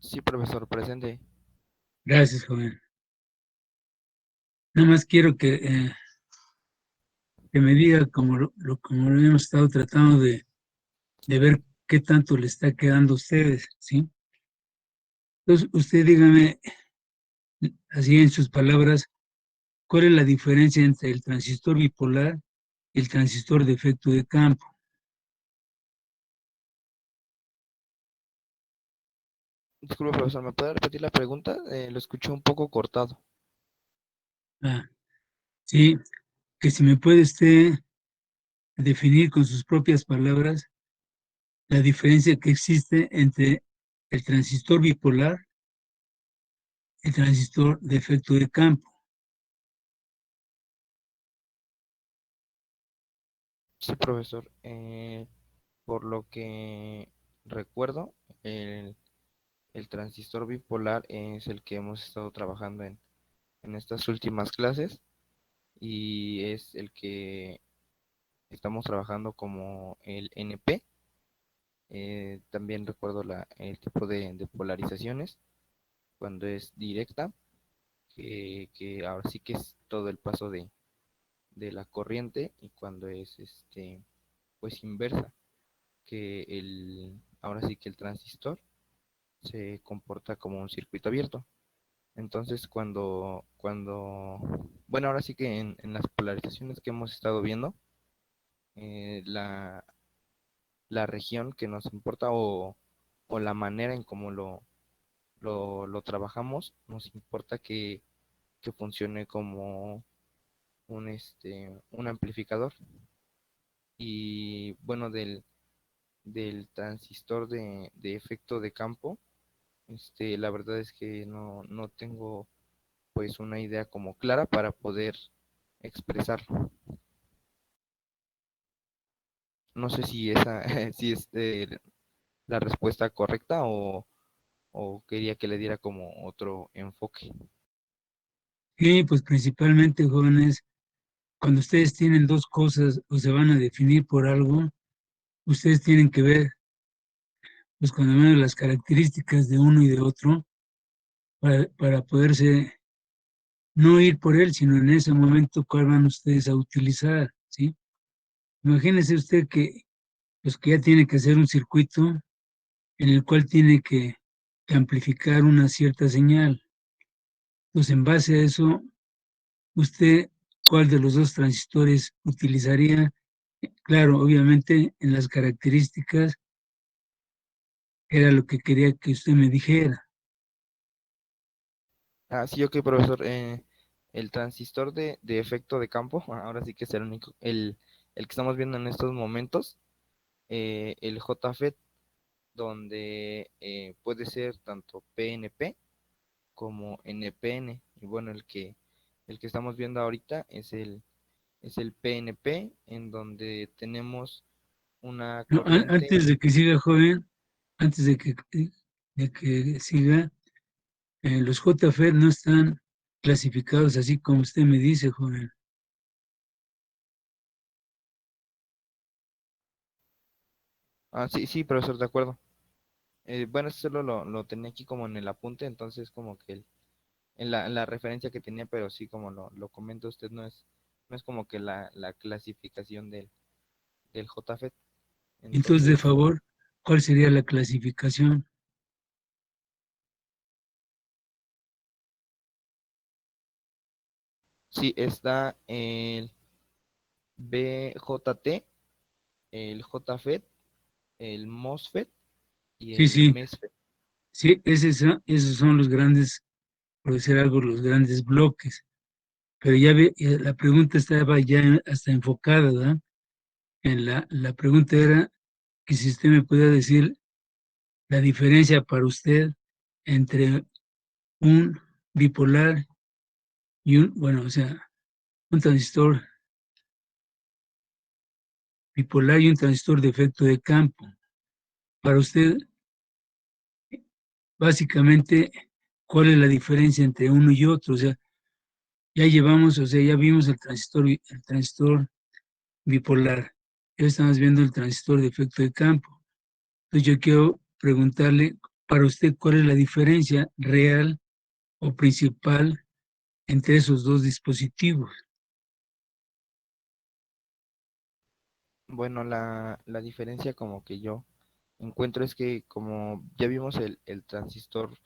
Sí, profesor, presente. Gracias, joven. Nada más quiero que me diga, como lo hemos estado tratando de ver qué tanto le está quedando a ustedes, ¿sí? Entonces, usted dígame, así en sus palabras, ¿cuál es la diferencia entre el transistor bipolar y el transistor de efecto de campo? Disculpe, profesor, ¿me puede repetir la pregunta? Lo escuché un poco cortado. Ah, sí, que si me puede usted definir con sus propias palabras la diferencia que existe entre el transistor bipolar y el transistor de efecto de campo. Sí, profesor. Por lo que recuerdo, el, el transistor bipolar es el que hemos estado trabajando en estas últimas clases y es el que estamos trabajando como el NP. También recuerdo el tipo de polarizaciones cuando es directa, que ahora sí que es todo el paso de la corriente, y cuando es pues inversa, que ahora sí que el transistor se comporta como un circuito abierto. Entonces bueno, ahora sí que en las polarizaciones que hemos estado viendo, eh, la, la región que nos importa, o la manera en cómo lo trabajamos, nos importa que funcione como un amplificador. Y bueno, del transistor de efecto de campo, la verdad es que no tengo pues una idea como clara para poder expresarlo. No sé si esa si es la respuesta correcta, o quería que le diera como otro enfoque. Sí, pues principalmente, jóvenes, cuando ustedes tienen dos cosas o se van a definir por algo, ustedes tienen que ver, pues cuando menos las características de uno y de otro para poderse no ir por él, sino en ese momento cuál van ustedes a utilizar, ¿sí? Imagínese usted que, pues que ya tiene que hacer un circuito en el cual tiene que amplificar una cierta señal. Pues en base a eso, usted, ¿cuál de los dos transistores utilizaría? Claro, obviamente en las características era lo que quería que usted me dijera. Ah, sí, ok, profesor. El transistor de efecto de campo, ahora sí que es el único, el que estamos viendo en estos momentos, el JFET, donde puede ser tanto PNP como NPN. Y bueno, el que estamos viendo ahorita es el PNP, en donde tenemos una No, corriente. antes de que siga, joven, antes de que siga, los JFET no están clasificados así como usted me dice, joven. Ah, sí, sí, profesor, de acuerdo. Bueno, eso solo lo tenía aquí como en el apunte, entonces como que en la referencia que tenía, pero sí, como lo comenta usted, no es como que la clasificación del JFET. Entonces, de Entonces, favor, ¿cuál sería la clasificación? sí, está el BJT, el JFET, el MOSFET y Sí, el sí, MESFET. sí, esos son los grandes, por decir algo, los grandes bloques. Pero ya ve, la pregunta estaba ya hasta enfocada, ¿verdad? La pregunta era que si usted me puede decir la diferencia para usted entre un bipolar y bueno, o sea, un transistor bipolar y un transistor de efecto de campo. Para usted, básicamente, ¿cuál es la diferencia entre uno y otro? O sea, ya llevamos, o sea, ya vimos el transistor bipolar. Ya estamos viendo el transistor de efecto de campo. Entonces yo quiero preguntarle para usted cuál es la diferencia real o principal entre esos dos dispositivos. Bueno, la diferencia como que yo encuentro es que como ya vimos el transistor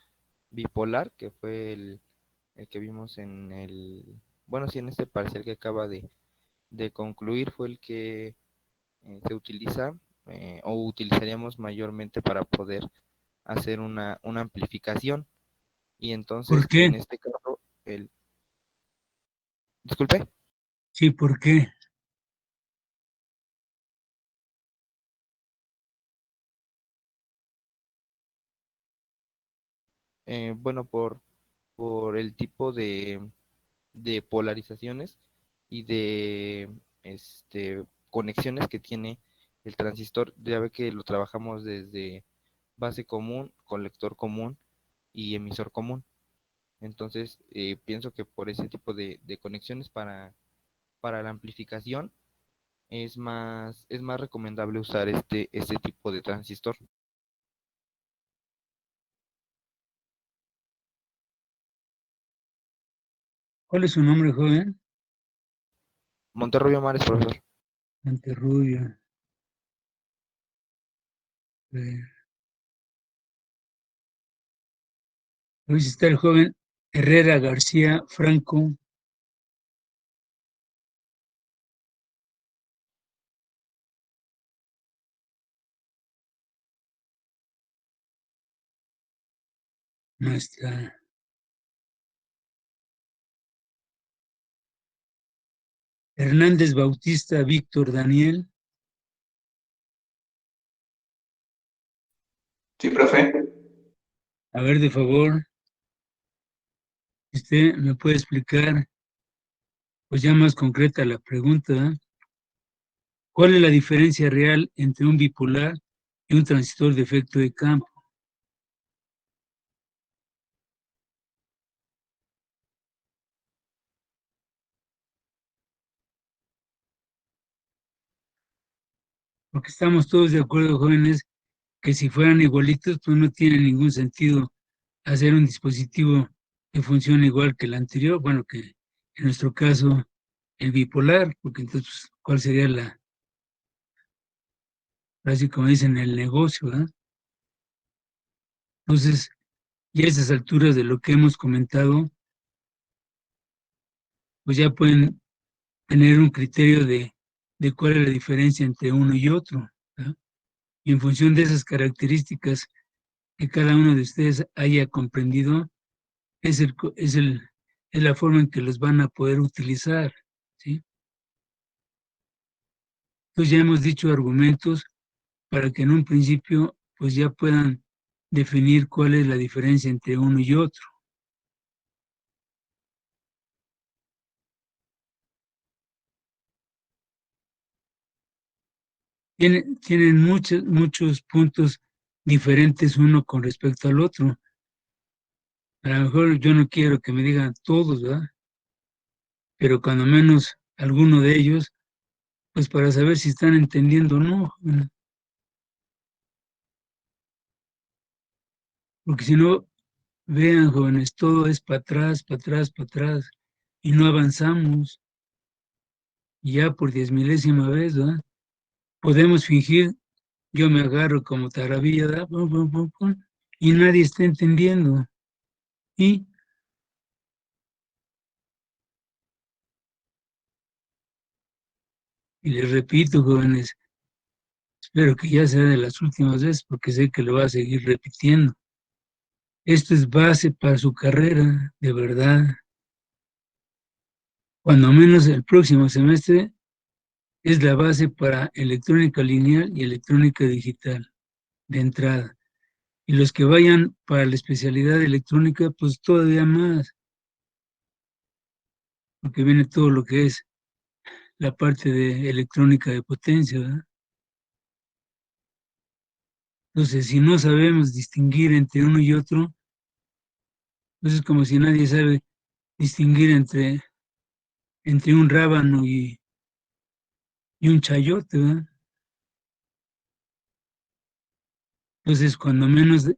bipolar, que fue el que vimos en bueno, sí, en este parcial que acaba de concluir, fue el que se utiliza o utilizaríamos mayormente para poder hacer una amplificación. Y ¿Por entonces, qué? en este caso, disculpe, Sí, ¿por qué? bueno, por el tipo de polarizaciones y de conexiones que tiene el transistor. Ya ve que lo trabajamos desde base común, colector común y emisor común. Entonces, pienso que por ese tipo de conexiones para la amplificación es más recomendable usar este tipo de transistor. ¿Cuál es su nombre, joven? Monterrubio Mares, profesor. Monterrubio. Eh, Luis está el joven Herrera García Franco. No está. Hernández Bautista Víctor Daniel. Sí, profe. A ver, de favor, usted me puede explicar, pues ya más concreta la pregunta. ¿Cuál es la diferencia real entre un bipolar y un transistor de efecto de campo? Porque estamos todos de acuerdo, jóvenes, que si fueran igualitos, pues no tiene ningún sentido hacer un dispositivo que funcione igual que el anterior, bueno, que en nuestro caso el bipolar, porque entonces, pues, ¿cuál sería así como dicen, el negocio, ¿verdad? Entonces, ya a estas alturas de lo que hemos comentado, pues ya pueden tener un criterio de cuál es la diferencia entre uno y otro, ¿verdad? Y en función de esas características que cada uno de ustedes haya comprendido, es, el, co- es la forma en que los van a poder utilizar, ¿sí? Entonces ya hemos dicho argumentos para que en un principio pues ya puedan definir cuál es la diferencia entre uno y otro. Tienen muchos puntos diferentes uno con respecto al otro. A lo mejor yo no quiero que me digan todos, ¿verdad? Pero cuando menos alguno de ellos, pues para saber si están entendiendo o no, ¿verdad? Porque si no, vean, jóvenes, todo es para atrás, para atrás, para atrás, y no avanzamos, y ya por 10 milésima vez, ¿verdad? Podemos fingir, yo me agarro como taravilla, ¿verdad? Pum, pum, pum, pum, y nadie está entendiendo. Y, y les repito, jóvenes, espero que ya sea de las últimas veces, porque sé que lo va a seguir repitiendo. Esto es base para su carrera, de verdad. Cuando menos el próximo semestre es la base para electrónica lineal y electrónica digital, de entrada. Y los que vayan para la especialidad de electrónica, pues todavía más, porque viene todo lo que es la parte de electrónica de potencia, ¿verdad? Entonces, si no sabemos distinguir entre uno y otro, pues es como si nadie sabe distinguir entre un rábano y un chayote, ¿verdad? Entonces, cuando menos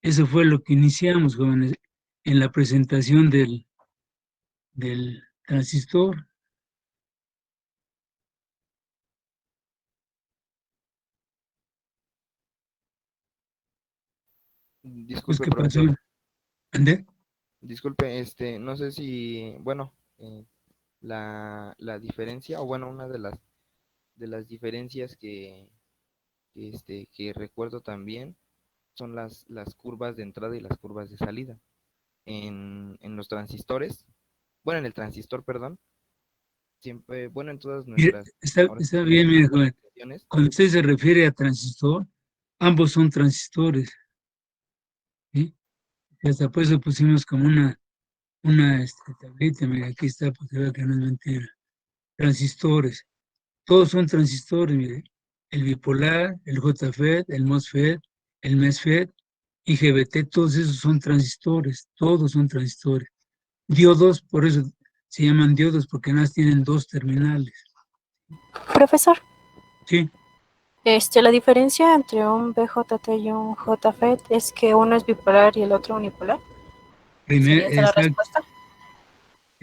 Eso fue lo que iniciamos, jóvenes, en la presentación del transistor. Pues, Disculpe, ¿qué pasó? profesor. ¿Ande? Disculpe, no sé si, bueno, la diferencia, o bueno, una de las diferencias que recuerdo también son las curvas de entrada y las curvas de salida. En los transistores, bueno, en el transistor, perdón, siempre, bueno, en todas Mire, nuestras, ahora sí está que bien, mire, joven. aplicaciones, Cuando usted se refiere a transistor, ambos son transistores, ¿sí? Y hasta por eso pusimos como una tablita, mira, aquí está, para que vea que no es mentira. Transistores. Todos son transistores, mire. El bipolar, el JFET, el MOSFET, el MESFET, IGBT, todos esos son transistores, todos son transistores. Diodos, por eso se llaman diodos, porque nada más tienen dos terminales. Profesor, Sí, la diferencia entre un BJT y un JFET es que uno es bipolar y el otro unipolar. ¿Sería esa la respuesta?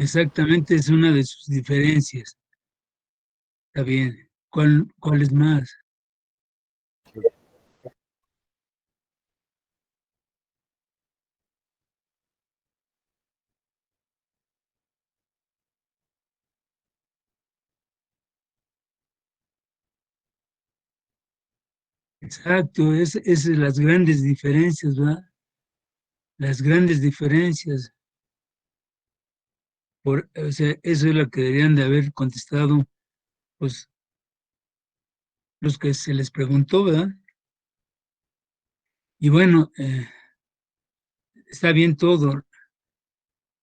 exactamente es una de sus diferencias. Está bien. ¿Cuál es más? Exacto, es las grandes diferencias, ¿verdad? Las grandes diferencias. O sea, eso es lo que deberían de haber contestado, pues, los que se les preguntó, ¿verdad? Y bueno, está bien todo,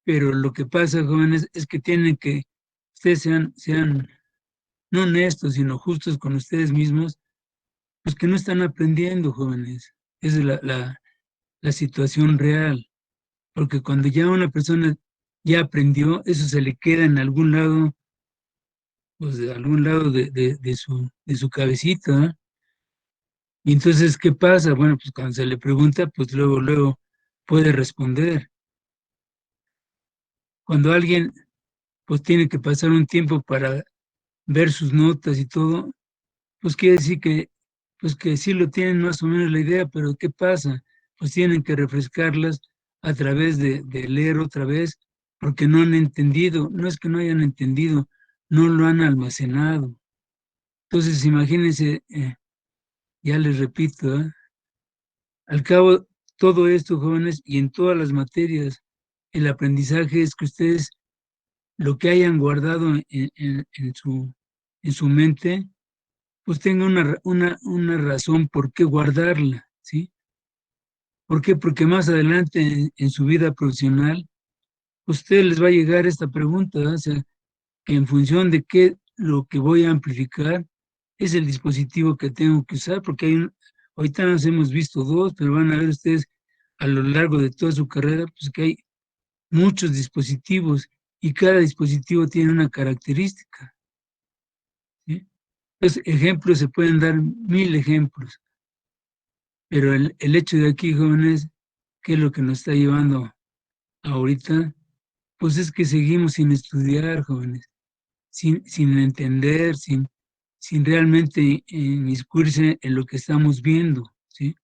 pero lo que pasa, jóvenes, es que tienen que, ustedes sean no honestos, sino justos con ustedes mismos, pues que no están aprendiendo, jóvenes. Esa es la situación real. Porque cuando ya una persona ya aprendió, eso se le queda en algún lado, pues de algún lado de su cabecita, ¿eh? Y entonces, ¿qué pasa? Bueno, pues cuando se le pregunta, pues luego puede responder. Cuando alguien, pues tiene que pasar un tiempo para ver sus notas y todo, pues quiere decir pues que sí lo tienen más o menos la idea, pero ¿qué pasa? Pues tienen que refrescarlas a través de leer otra vez, porque no han entendido, no es que no hayan entendido, no lo han almacenado. Entonces, imagínense, ya les repito, al cabo, todo esto, jóvenes, y en todas las materias, el aprendizaje es que ustedes lo que hayan guardado en su mente, pues tenga una razón por qué guardarla, ¿sí? ¿Por qué? Porque más adelante en su vida profesional, a ustedes les va a llegar esta pregunta, ¿no? O sea, que en función de qué lo que voy a amplificar es el dispositivo que tengo que usar, porque ahorita nos hemos visto dos, pero van a ver ustedes a lo largo de toda su carrera, pues que hay muchos dispositivos y cada dispositivo tiene una característica, ¿sí? Entonces, ejemplos se pueden dar 1000 ejemplos, pero el hecho de aquí, jóvenes, ¿qué es lo que nos está llevando ahorita? Pues es que seguimos sin estudiar, jóvenes, sin entender, sin realmente inmiscuirse en lo que estamos viendo, ¿sí?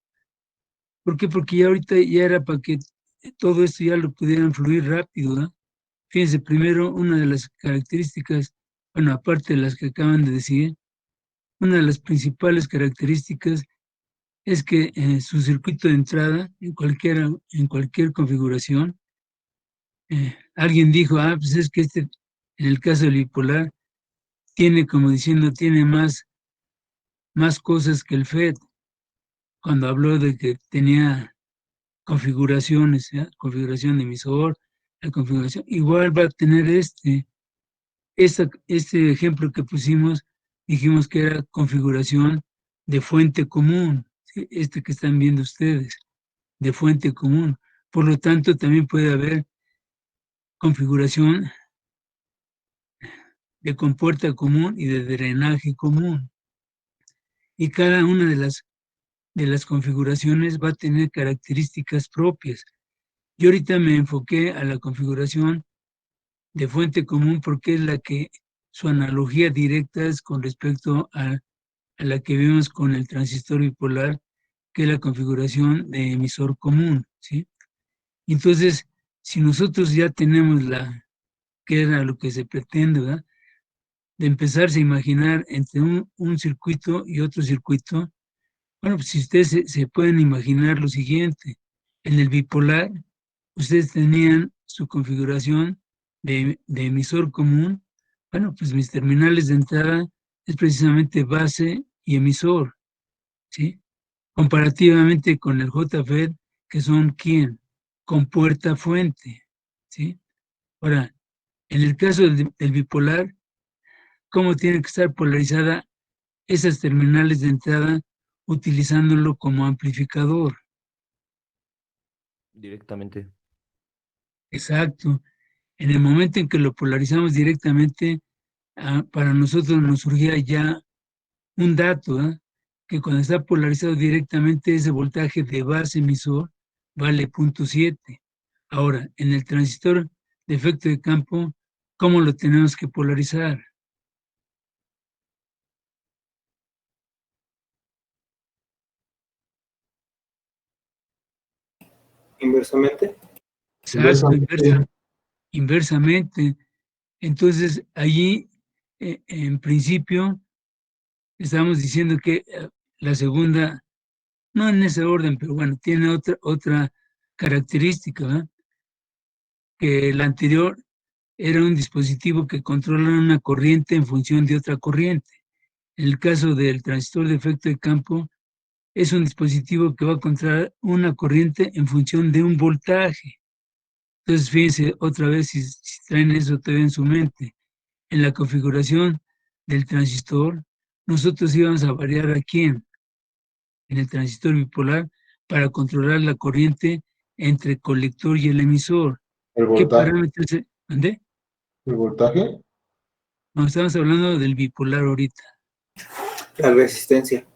¿Por qué? Porque ya ahorita ya era para que todo esto ya lo pudieran fluir rápido, ¿no? Fíjense, primero, una de las características, bueno, aparte de las que acaban de decir, una de las principales características es que su circuito de entrada, en cualquier configuración, alguien dijo, pues es que en el caso del bipolar, tiene, como diciendo, tiene más cosas que el FET, cuando habló de que tenía configuraciones, ¿ya? Configuración de emisor, la configuración, igual va a tener este ejemplo que pusimos, dijimos que era configuración de fuente común, ¿sí? Este que están viendo ustedes, de fuente común. Por lo tanto, también puede haber configuración de compuerta común y de drenaje común. Y cada una de las de las configuraciones va a tener características propias. Yo ahorita me enfoqué a la configuración de fuente común porque es la que su analogía directa es con respecto a la que vemos con el transistor bipolar, que es la configuración de emisor común, ¿sí? Entonces, si nosotros ya tenemos que era lo que se pretende, ¿verdad? De empezarse a imaginar entre un circuito y otro circuito, bueno, pues si ustedes se pueden imaginar lo siguiente, en el bipolar, ustedes tenían su configuración de emisor común, bueno, pues mis terminales de entrada es precisamente base y emisor, ¿sí? Comparativamente con el JFET, que son ¿quién? Con puerta fuente, ¿sí? Ahora, en el caso del bipolar, ¿cómo tiene que estar polarizada esas terminales de entrada utilizándolo como amplificador? Directamente. Exacto. En el momento en que lo polarizamos directamente, para nosotros nos surgía ya un dato, que cuando está polarizado directamente ese voltaje de base emisor vale 0.7. Ahora, en el transistor de efecto de campo, ¿cómo lo tenemos que polarizar? Inversamente. Exacto, inversamente. Entonces, allí, en principio, estamos diciendo que la segunda, no en ese orden, pero bueno, tiene otra característica, ¿verdad? Que la anterior era un dispositivo que controla una corriente en función de otra corriente. En el caso del transistor de efecto de campo, es un dispositivo que va a controlar una corriente en función de un voltaje. Entonces, fíjense otra vez si traen eso todavía en su mente. En la configuración del transistor, nosotros íbamos a variar a quién, en el transistor bipolar, para controlar la corriente entre el colector y el emisor. El ¿Qué voltaje. parámetros? ¿Dónde? El voltaje. No, estamos hablando del bipolar ahorita. La resistencia.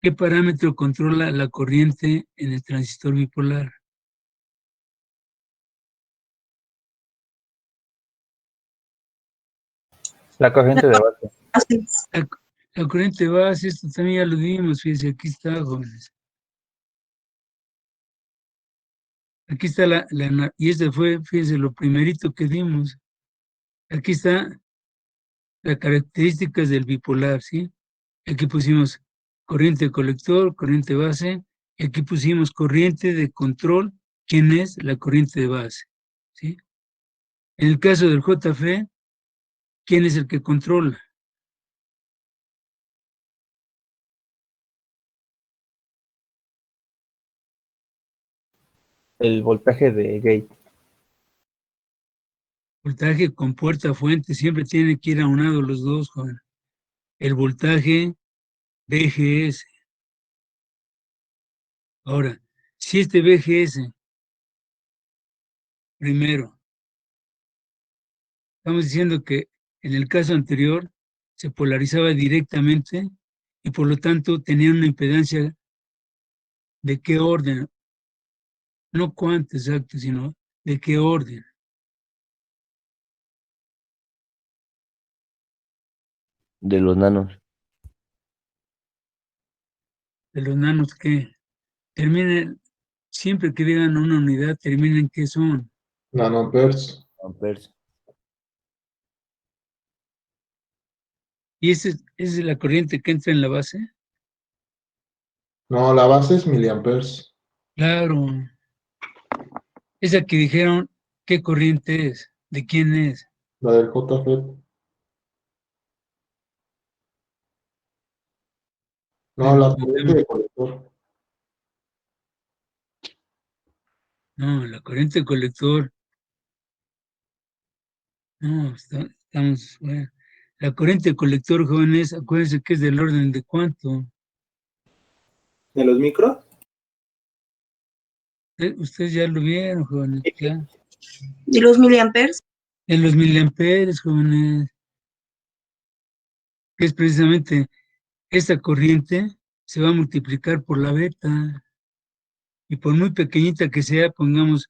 ¿Qué parámetro controla la corriente en el transistor bipolar? La corriente de base. La, la corriente base, esto también ya lo vimos, fíjense, aquí está, jóvenes. Aquí está y este fue, fíjense, lo primerito que dimos. Aquí está las características del bipolar, ¿sí? Aquí pusimos corriente colector, corriente base, y aquí pusimos corriente de control, ¿quién es? La corriente de base, ¿sí? En el caso del JF, ¿quién es el que controla? El voltaje de gate. Voltaje con puerta fuente, siempre tiene que ir aunado los dos, joven. El voltaje BGS. Ahora, si este BGS, primero, estamos diciendo que en el caso anterior se polarizaba directamente y por lo tanto tenía una impedancia de qué orden, no cuánto exacto, sino de qué orden. De los nanos. De los nanos que terminen, siempre que digan una unidad, terminen qué son. Nanoamperes. Amperes. Y esa es la corriente que entra en la base. No, la base es miliamperes. Claro, esa que dijeron qué corriente es, de quién es. La del JFET. No, Bueno, la corriente de colector. no, la corriente colector, no, estamos, bueno. La corriente colector, jóvenes, acuérdense que es del orden de cuánto. ¿De los micros? Ustedes ya lo vieron, jóvenes, ya. ¿De los miliamperes? En los miliamperes, jóvenes, que es precisamente esta corriente se va a multiplicar por la beta. Y por muy pequeñita que sea, pongamos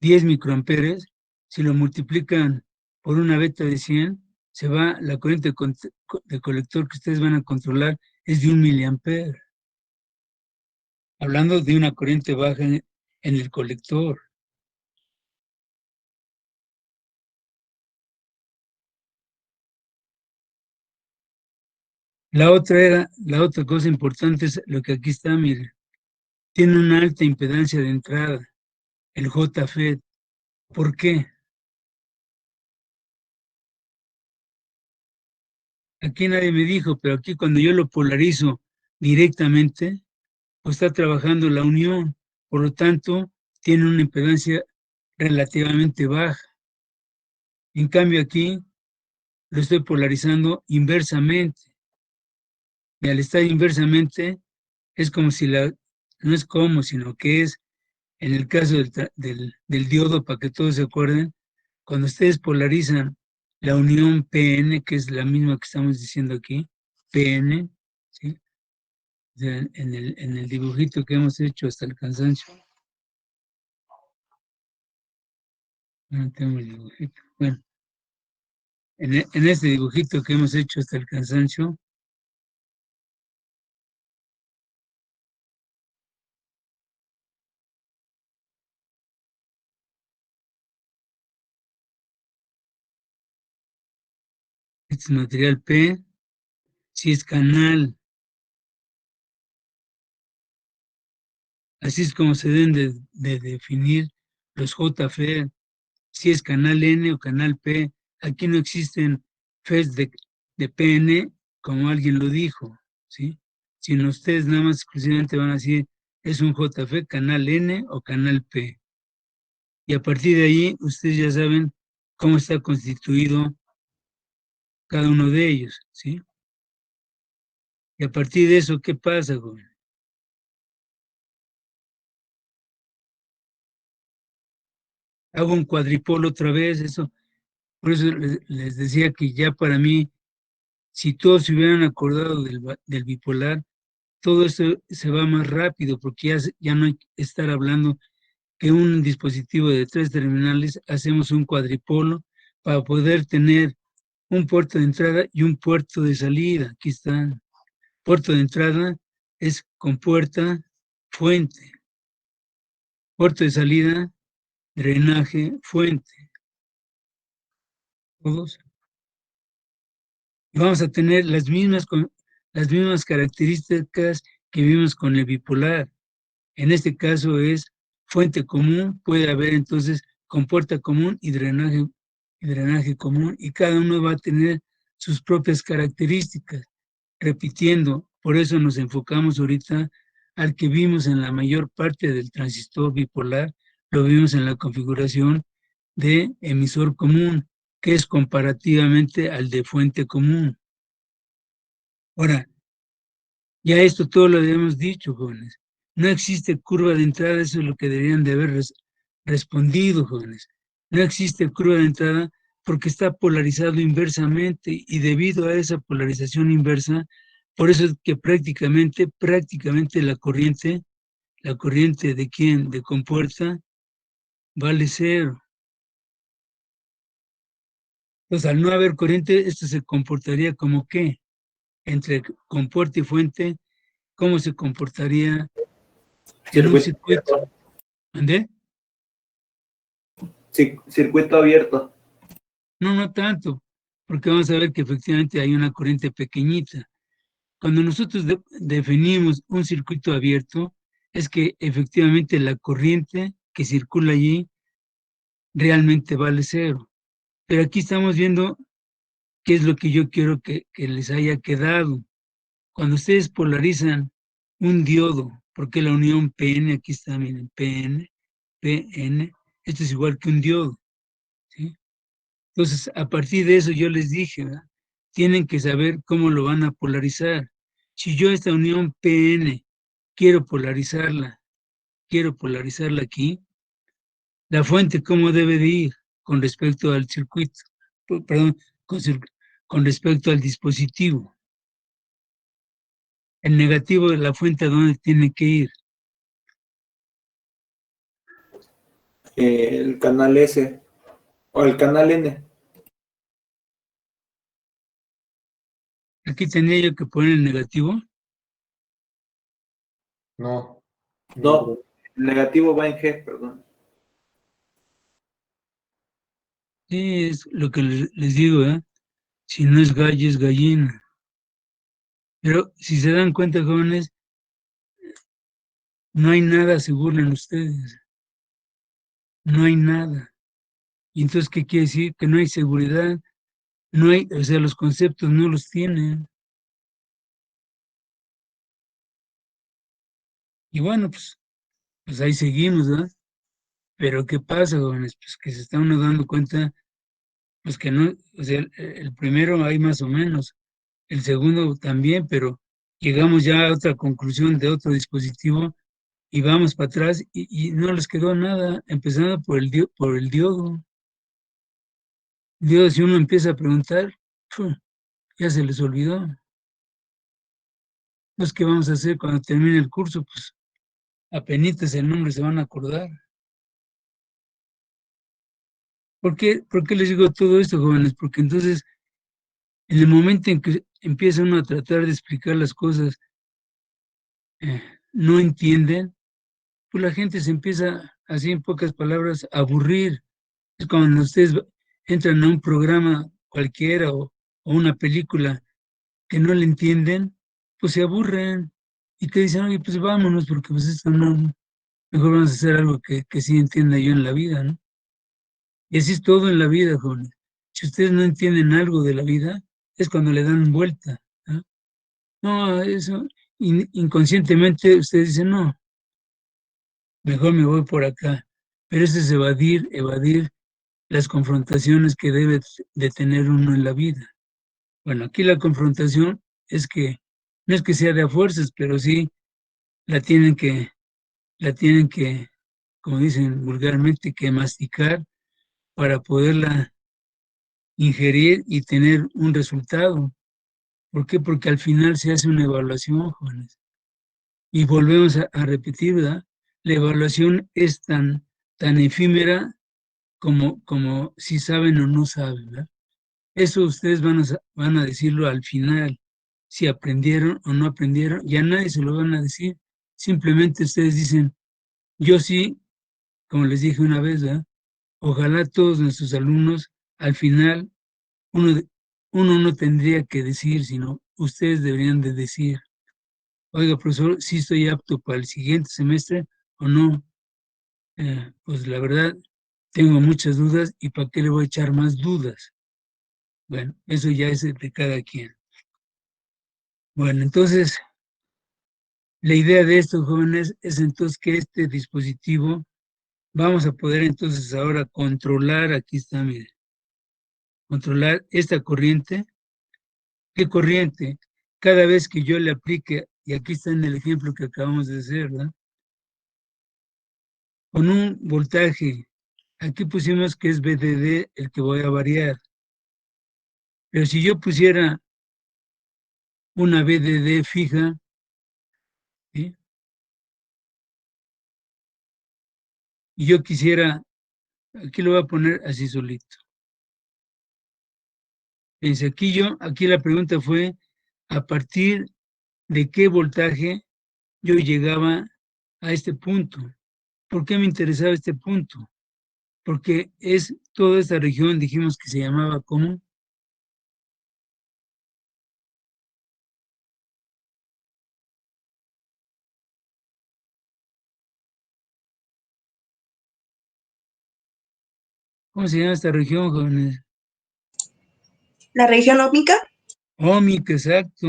10 microamperes, si lo multiplican por una beta de 100, la corriente de colector que ustedes van a controlar es de 1 miliamper. Hablando de una corriente baja en el colector. La otra cosa importante es lo que aquí está, miren. Tiene una alta impedancia de entrada, el JFET. ¿Por qué? Aquí nadie me dijo, pero aquí cuando yo lo polarizo directamente, pues está trabajando la unión. Por lo tanto, tiene una impedancia relativamente baja. En cambio aquí lo estoy polarizando inversamente. Y al estar inversamente, es como si no es como, sino que es, en el caso del diodo, para que todos se acuerden, cuando ustedes polarizan la unión PN, que es la misma que estamos diciendo aquí, PN, ¿sí? O sea, en el dibujito que hemos hecho hasta el cansancio. No tengo el dibujito. Bueno, en este dibujito que hemos hecho hasta el cansancio, este es material P, si es canal. Así es como se deben de definir los JFE, si es canal N o canal P. Aquí no existen FEs de PN, como alguien lo dijo, ¿sí? Sino ustedes nada más exclusivamente van a decir, es un JFE canal N o canal P. Y a partir de ahí, ustedes ya saben cómo está constituido cada uno de ellos, ¿sí? Y a partir de eso, ¿qué pasa, joven? Hago un cuadripolo otra vez, eso. Por eso les decía que ya para mí, si todos se hubieran acordado del bipolar, todo esto se va más rápido, porque ya no hay que estar hablando que un dispositivo de 3 terminales hacemos un cuadripolo para poder tener un puerto de entrada y un puerto de salida. Aquí está. Puerto de entrada es compuerta, fuente. Puerto de salida, drenaje, fuente. Todos. Y vamos a tener las mismas características que vimos con el bipolar. En este caso es fuente común, puede haber entonces compuerta común y drenaje común, y cada uno va a tener sus propias características. Repitiendo, por eso nos enfocamos ahorita al que vimos en la mayor parte del transistor bipolar, lo vimos en la configuración de emisor común, que es comparativamente al de fuente común. Ahora, ya esto todo lo habíamos dicho, jóvenes. No existe curva de entrada, eso es lo que deberían de haber respondido, jóvenes. No existe curva de entrada porque está polarizado inversamente, y debido a esa polarización inversa, por eso es que prácticamente la corriente de quién, de compuerta, vale cero. Entonces, al no haber corriente, esto se comportaría como ¿qué? Entre compuerta y fuente, ¿cómo se comportaría en un circuito? ¿Ande? Circuito abierto. No tanto, porque vamos a ver que efectivamente hay una corriente pequeñita. Cuando nosotros definimos un circuito abierto, es que efectivamente la corriente que circula allí realmente vale cero. Pero aquí estamos viendo qué es lo que yo quiero que les haya quedado. Cuando ustedes polarizan un diodo, porque la unión PN, aquí está, miren, PN, esto es igual que un diodo, ¿sí? Entonces, a partir de eso yo les dije, ¿verdad? Tienen que saber cómo lo van a polarizar. Si yo esta unión PN quiero polarizarla aquí, la fuente cómo debe de ir con respecto al circuito, perdón, con respecto al dispositivo. el negativo de la fuente, ¿a dónde tiene que ir? El canal S o el canal N. Aquí tenía yo que poner el negativo. No. No, el negativo va en G, perdón. Sí, es lo que les digo, ¿eh? Si no es gallo, es gallina. Pero si se dan cuenta, jóvenes, no hay nada seguro en ustedes. No hay nada. Y entonces, ¿qué quiere decir? Que no hay seguridad, no hay, o sea, los conceptos no los tienen. Y bueno, pues ahí seguimos, ¿verdad? Pero ¿qué pasa, jóvenes? Pues que se está uno dando cuenta, pues que no, o sea, el primero hay más o menos, el segundo también, pero llegamos ya a otra conclusión de otro dispositivo y vamos para atrás y no les quedó nada, empezando por por el diodo. Diodo, si uno empieza a preguntar, ya se les olvidó. Pues, ¿qué vamos a hacer cuando termine el curso? Pues apenitas el nombre se van a acordar. Por qué les digo todo esto, jóvenes? Porque entonces, en el momento en que empieza uno a tratar de explicar las cosas, no entienden, pues la gente se empieza, así en pocas palabras, a aburrir. Es cuando ustedes entran a un programa cualquiera o una película que no le entienden, pues se aburren y te dicen, oye, pues vámonos, porque pues esto no, mejor vamos a hacer algo que sí entienda yo en la vida, ¿no? Y así es todo en la vida, jóvenes. Si ustedes no entienden algo de la vida, es cuando le dan vuelta, ¿no? No, eso, inconscientemente ustedes dicen, no, mejor me voy por acá. Pero eso es evadir las confrontaciones que debe de tener uno en la vida. Bueno, aquí la confrontación es que, no es que sea de a fuerzas, pero sí la la tienen que, como dicen vulgarmente, que masticar para poderla ingerir y tener un resultado. ¿Por qué? Porque al final se hace una evaluación, jóvenes. Y volvemos a repetir, ¿verdad? La evaluación es tan efímera como si saben o no saben, ¿verdad? Eso ustedes van a decirlo al final, si aprendieron o no aprendieron, y a nadie se lo van a decir. Simplemente ustedes dicen, yo sí, como les dije una vez, ¿verdad? Ojalá todos nuestros alumnos, al final, uno, uno no tendría que decir, sino ustedes deberían de decir, oiga, profesor, si estoy apto para el siguiente semestre o no. Pues la verdad, tengo muchas dudas y ¿para qué le voy a echar más dudas? Bueno, eso ya es de cada quien. Bueno, entonces, la idea de estos jóvenes es entonces que este dispositivo, vamos a poder entonces ahora controlar, aquí está, mire, controlar esta corriente. ¿Qué corriente? Cada vez que yo le aplique, y aquí está en el ejemplo que acabamos de hacer, ¿verdad? Con un voltaje, aquí pusimos que es VDD el que voy a variar, pero si yo pusiera una VDD fija, ¿sí? Y yo quisiera, aquí lo voy a poner así solito. Fíjense, aquí la pregunta fue, ¿a partir de qué voltaje yo llegaba a este punto? ¿Por qué me interesaba este punto? Porque es toda esta región, dijimos que se llamaba ¿cómo? ¿Cómo se llama esta región, jóvenes? La región óptica. Ómica, exacto.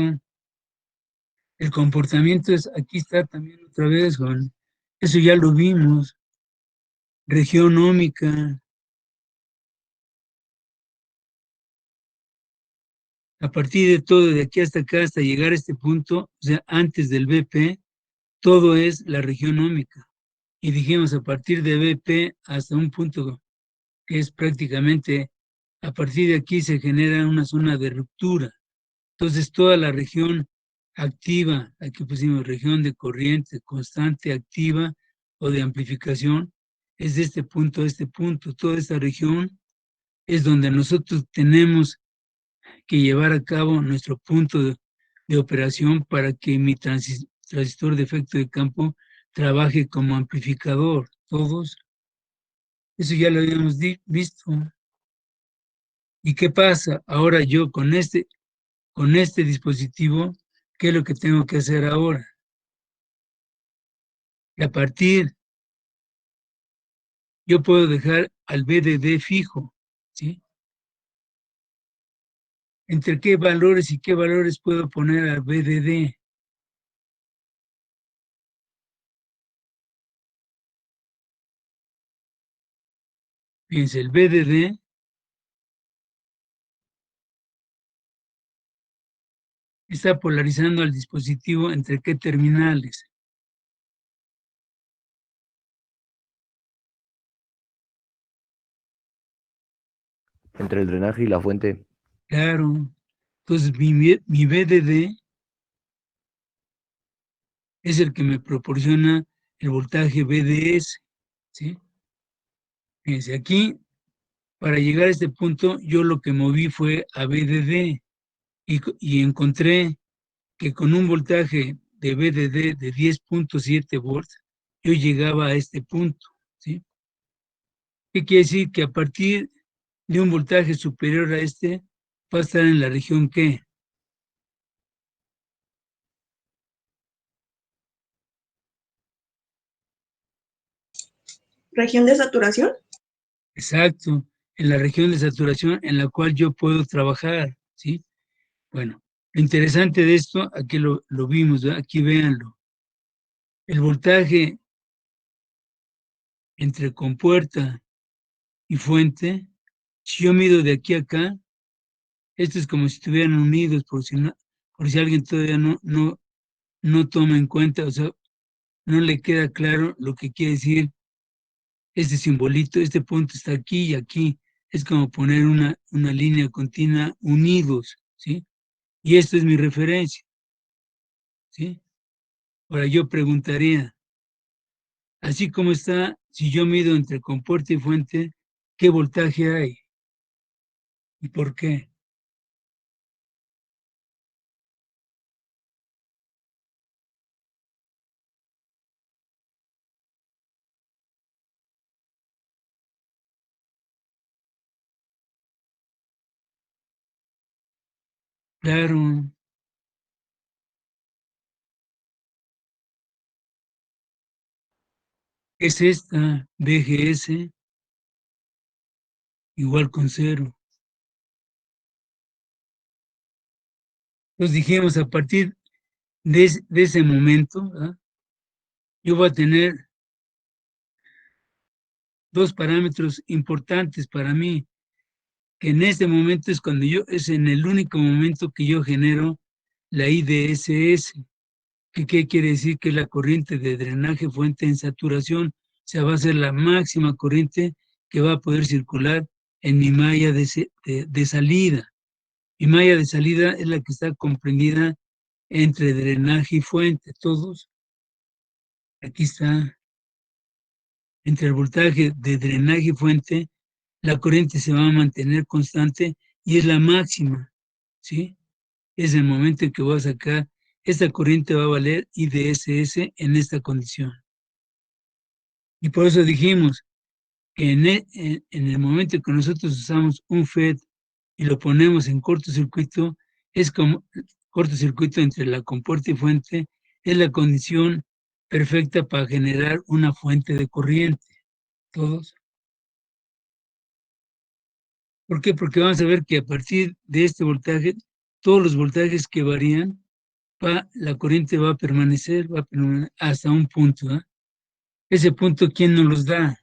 El comportamiento es, aquí está también otra vez, jóvenes. Eso ya lo vimos. Región ómica. A partir de todo, de aquí hasta acá, hasta llegar a este punto, o sea, antes del BP, todo es la región ómica. Y dijimos, a partir de BP hasta un punto que es prácticamente, a partir de aquí se genera una zona de ruptura. Entonces, toda la región activa, aquí pusimos región de corriente constante activa o de amplificación, es de este punto a este punto. Toda esta región es donde nosotros tenemos que llevar a cabo nuestro punto de operación para que mi transistor de efecto de campo trabaje como amplificador. Todos, eso ya lo habíamos visto. ¿Y qué pasa? Ahora yo con este dispositivo, ¿qué es lo que tengo que hacer ahora? Y a partir, yo puedo dejar al VDD fijo, ¿sí? ¿Entre qué valores y qué valores puedo poner al VDD? Fíjense, el VDD está polarizando al dispositivo entre qué terminales. Entre el drenaje y la fuente. Claro. Entonces, mi VDD es el que me proporciona el voltaje VDS, ¿sí? Fíjense, aquí, para llegar a este punto, yo lo que moví fue a VDD y encontré que con un voltaje de VDD de 10.7 volts, yo llegaba a este punto, ¿sí? ¿Qué quiere decir? Que a partir de un voltaje superior a este, va a estar en la región ¿qué? Región de saturación. Exacto, en la región de saturación en la cual yo puedo trabajar, ¿sí? Bueno, lo interesante de esto, aquí lo vimos, ¿verdad? Aquí véanlo. El voltaje entre compuerta y fuente, si yo mido de aquí a acá, esto es como si estuvieran unidos, por si alguien todavía no toma en cuenta, o sea, no le queda claro lo que quiere decir este simbolito, este punto está aquí y aquí. Es como poner una línea continua unidos, ¿sí? Y esto es mi referencia, ¿sí? Ahora yo preguntaría, así como está, si yo mido entre compuerta y fuente, ¿qué voltaje hay? ¿Y por qué? Claro, es esta BGS igual con 0. Entonces dijimos, a partir de ese momento, ¿verdad? Yo voy a tener dos parámetros importantes para mí, que en este momento es es en el único momento que yo genero la IDSS. ¿Qué quiere decir? Que la corriente de drenaje fuente en saturación, o sea, va a ser la máxima corriente que va a poder circular en mi malla de salida. Mi malla de salida es la que está comprendida entre drenaje y fuente, todos. Aquí está, entre el voltaje de drenaje y fuente, la corriente se va a mantener constante y es la máxima, ¿sí? Es el momento en que voy a sacar, esta corriente va a valer IDSS en esta condición. Y por eso dijimos que en el momento en que nosotros usamos un FET y lo ponemos en cortocircuito, es como cortocircuito entre la compuerta y fuente, es la condición perfecta para generar una fuente de corriente. ¿Todos? ¿Por qué? Porque vamos a ver que a partir de este voltaje, todos los voltajes que varían, la corriente va a permanecer, hasta un punto. ¿Eh? Ese punto, ¿quién nos los da?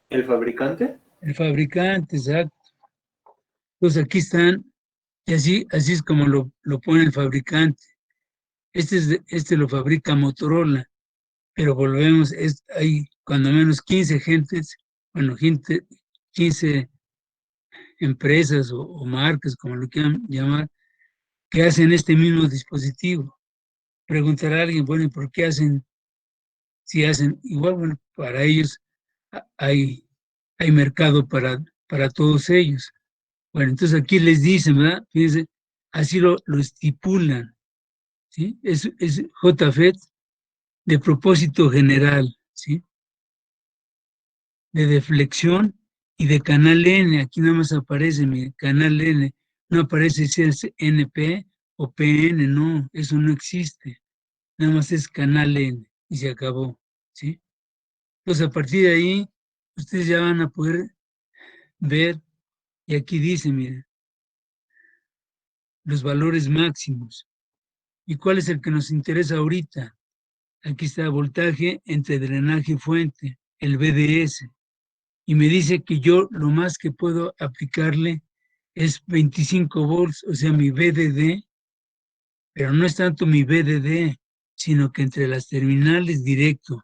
¿El fabricante? El fabricante, exacto. Entonces aquí están, y así es como lo pone el fabricante. Este lo fabrica Motorola, pero volvemos, hay cuando menos 15 gentes, bueno, 15 empresas o marcas, como lo quieran llamar, que hacen este mismo dispositivo. Preguntará a alguien, bueno, ¿y por qué hacen? Si hacen igual, bueno, para ellos hay mercado para todos ellos. Bueno, entonces aquí les dicen, ¿verdad? Fíjense, así lo estipulan, ¿sí? Es JFET de propósito general, ¿sí? De deflexión y de canal N. Aquí nada más aparece mi canal N. No aparece si es NP o PN, no, eso no existe. Nada más es canal N y se acabó, ¿sí? Entonces a partir de ahí, ustedes ya van a poder ver, y aquí dice, miren, los valores máximos. ¿Y cuál es el que nos interesa ahorita? Aquí está voltaje entre drenaje y fuente, el VDS. Y me dice que yo lo más que puedo aplicarle es 25 volts, o sea, mi VDD, pero no es tanto mi VDD, sino que entre las terminales directo,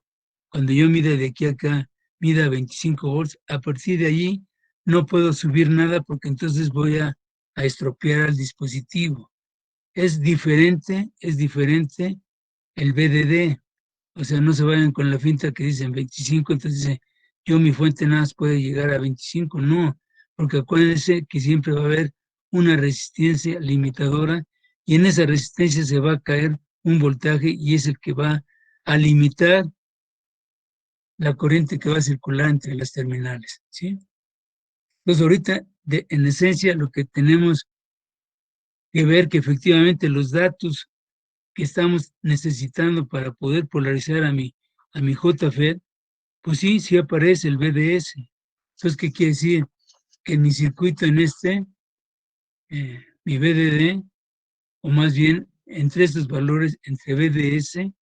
cuando yo mida de aquí a acá, mida 25 volts, a partir de allí no puedo subir nada porque entonces voy a estropear al dispositivo. Es diferente el VDD. O sea, no se vayan con la finta que dicen 25, entonces dice, yo mi fuente nada más puede llegar a 25. No, porque acuérdense que siempre va a haber una resistencia limitadora y en esa resistencia se va a caer un voltaje y es el que va a limitar la corriente que va a circular entre las terminales, ¿sí? Entonces ahorita, en esencia, lo que tenemos que ver que efectivamente los datos que estamos necesitando para poder polarizar a mi JFET, pues sí, sí aparece el BDS. Entonces, ¿qué quiere decir? Que mi circuito en mi BDD, o más bien entre estos valores, entre BDS,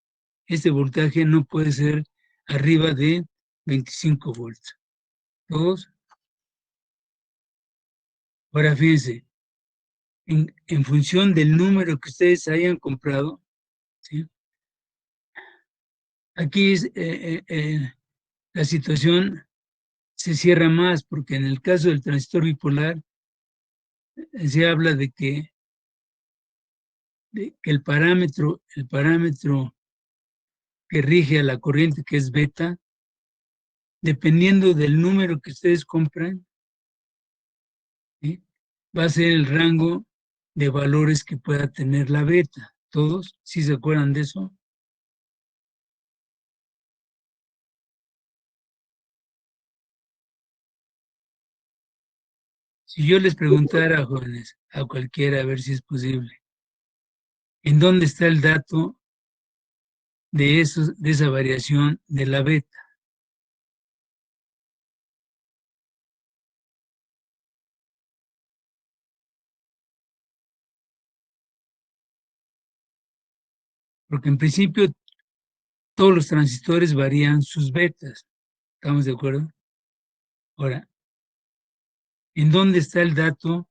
este voltaje no puede ser arriba de 25 volts. ¿Todos? Ahora fíjense, en función del número que ustedes hayan comprado, ¿sí? Aquí la situación se cierra más, porque en el caso del transistor bipolar se habla de que el parámetro que rige a la corriente, que es beta, dependiendo del número que ustedes compran, ¿sí? Va a ser el rango de valores que pueda tener la beta. ¿Todos? ¿Sí se acuerdan de eso? Si yo les preguntara, jóvenes, a cualquiera, a ver si es posible, ¿en dónde está el dato de esa variación de la beta? Porque en principio todos los transistores varían sus betas. ¿Estamos de acuerdo? Ahora, ¿en dónde está el dato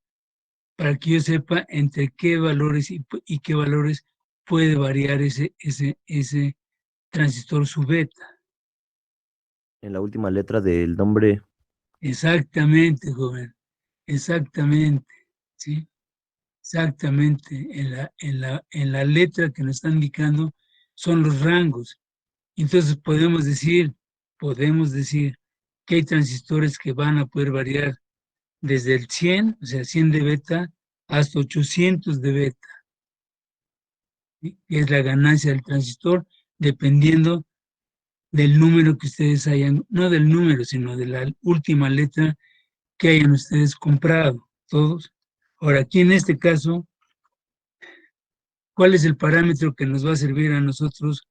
para que yo sepa entre qué valores y qué valores puede variar ese transistor su beta? En la última letra del nombre. Exactamente, joven. Exactamente. ¿Sí? Exactamente. En la letra que nos están indicando son los rangos. Entonces podemos decir que hay transistores que van a poder variar desde el 100, o sea, 100 de beta, hasta 800 de beta, ¿sí? Que es la ganancia del transistor, dependiendo del número que ustedes hayan, no del número, sino de la última letra que hayan ustedes comprado, todos. Ahora, aquí en este caso, ¿cuál es el parámetro que nos va a servir a nosotros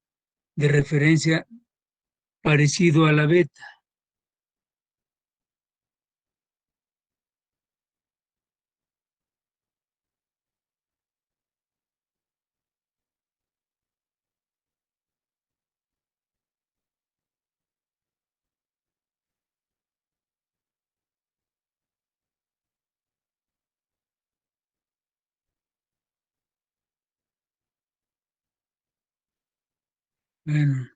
de referencia parecido a la beta? Bueno,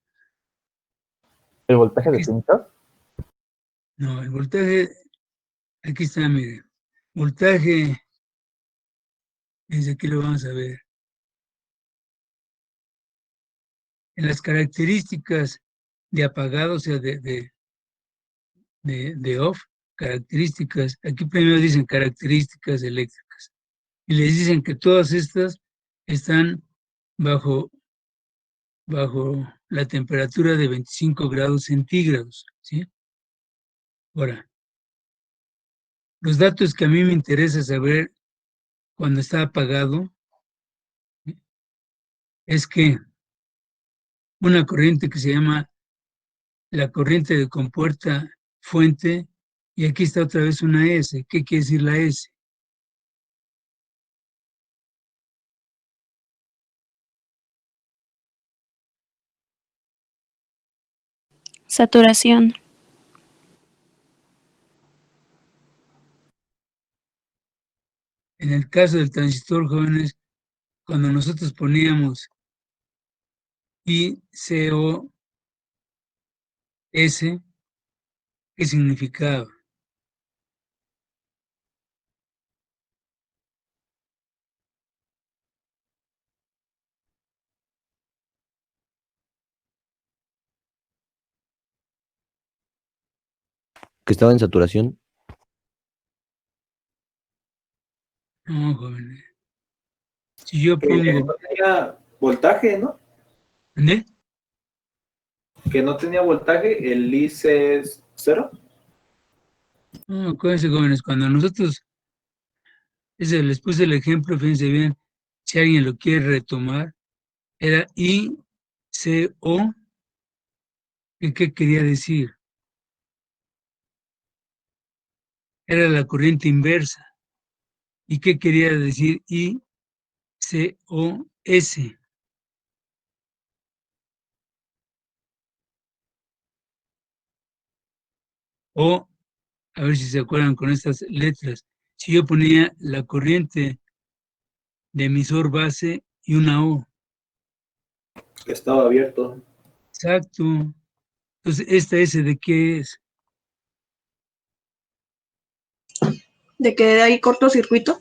¿El voltaje de aquí, pincho? no, el voltaje, aquí está, miren. voltaje, desde aquí lo vamos a ver. En las características de apagado, o sea, de off, características, aquí primero dicen características eléctricas, y les dicen que todas estas están bajo la temperatura de 25 grados centígrados, ¿sí? Ahora, los datos que a mí me interesa saber cuando está apagado es que una corriente que se llama la corriente de compuerta fuente, y aquí está otra vez una S. ¿Qué quiere decir la S? Saturación. En el caso del transistor, jóvenes, cuando nosotros poníamos ICOS, ¿qué significaba? Que estaba en saturación. No, jóvenes. Si yo Que pongo... no tenía voltaje, ¿no? ¿Dónde? Que no tenía voltaje, el IC es 0. No, acuérdense, jóvenes, cuando nosotros... les puse el ejemplo, fíjense bien, si alguien lo quiere retomar, era ICO, ¿qué quería decir? Era la corriente inversa. ¿Y qué quería decir ICOS? O, a ver si se acuerdan con estas letras, si yo ponía la corriente de emisor base y una O. Estaba abierto. Exacto. Entonces, ¿esta S de qué es? De que hay cortocircuito.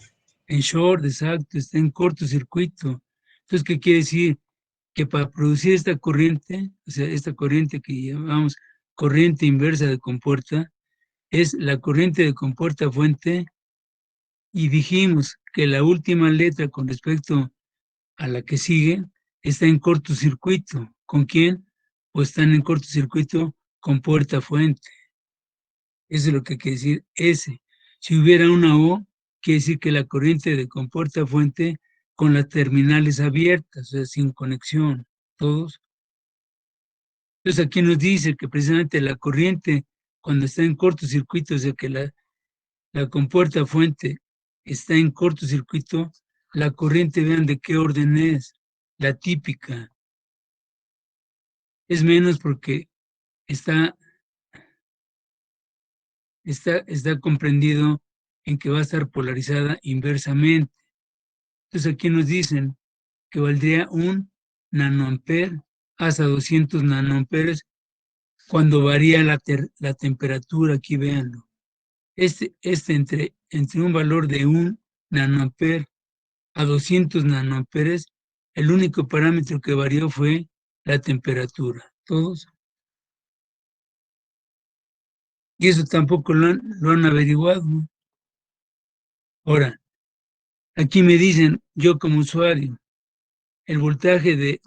En short, exacto, está en cortocircuito. Entonces, ¿qué quiere decir? Que para producir esta corriente, o sea, esta corriente que llamamos corriente inversa de compuerta, es la corriente de compuerta fuente, y dijimos que la última letra con respecto a la que sigue está en cortocircuito. ¿Con quién? Pues están en cortocircuito con puerta fuente. Eso es lo que quiere decir S. Si hubiera una O, quiere decir que la corriente de compuerta fuente con las terminales abiertas, o sea, sin conexión, todos. Entonces aquí nos dice que precisamente la corriente, cuando está en cortocircuito, o sea que la compuerta fuente está en cortocircuito, la corriente, vean de qué orden es, la típica. Es menos porque está comprendido en que va a estar polarizada inversamente. Entonces aquí nos dicen que valdría 1 nanoampere hasta 200 nanoamperes cuando varía la temperatura, aquí véanlo. Entre un valor de 1 nanoampere a 200 nanoamperes, el único parámetro que varió fue la temperatura. ¿Todos? Y eso tampoco lo han averiguado, ¿no? Ahora, aquí me dicen, yo como usuario, el voltaje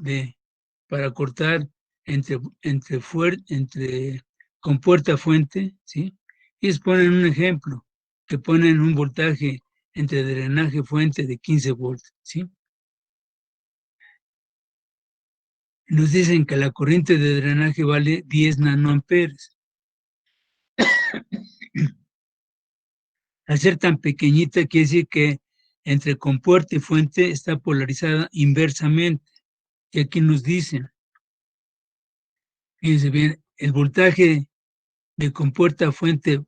para cortar entre compuerta fuente, ¿sí? Y les ponen un ejemplo, que ponen un voltaje entre drenaje fuente de 15 volts, ¿sí? Nos dicen que la corriente de drenaje vale 10 nanoamperes. Al ser tan pequeñita, quiere decir que entre compuerta y fuente está polarizada inversamente. Y aquí nos dicen, fíjense bien, el voltaje de compuerta fuente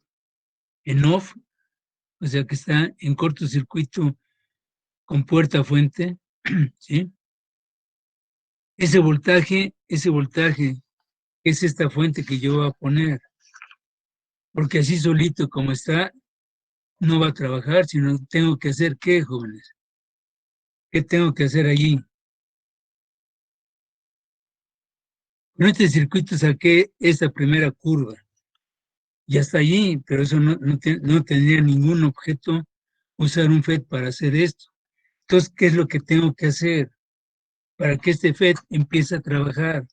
en off, o sea que está en cortocircuito con puerta fuente, ¿sí? Ese voltaje es esta fuente que yo voy a poner, porque así solito como está, no va a trabajar, sino tengo que hacer ¿qué, jóvenes? ¿Qué tengo que hacer allí? Con este circuito saqué esta primera curva. Ya está allí, pero eso no tendría ningún objeto usar un FET para hacer esto. Entonces, ¿qué es lo que tengo que hacer para que este FET empiece a trabajar?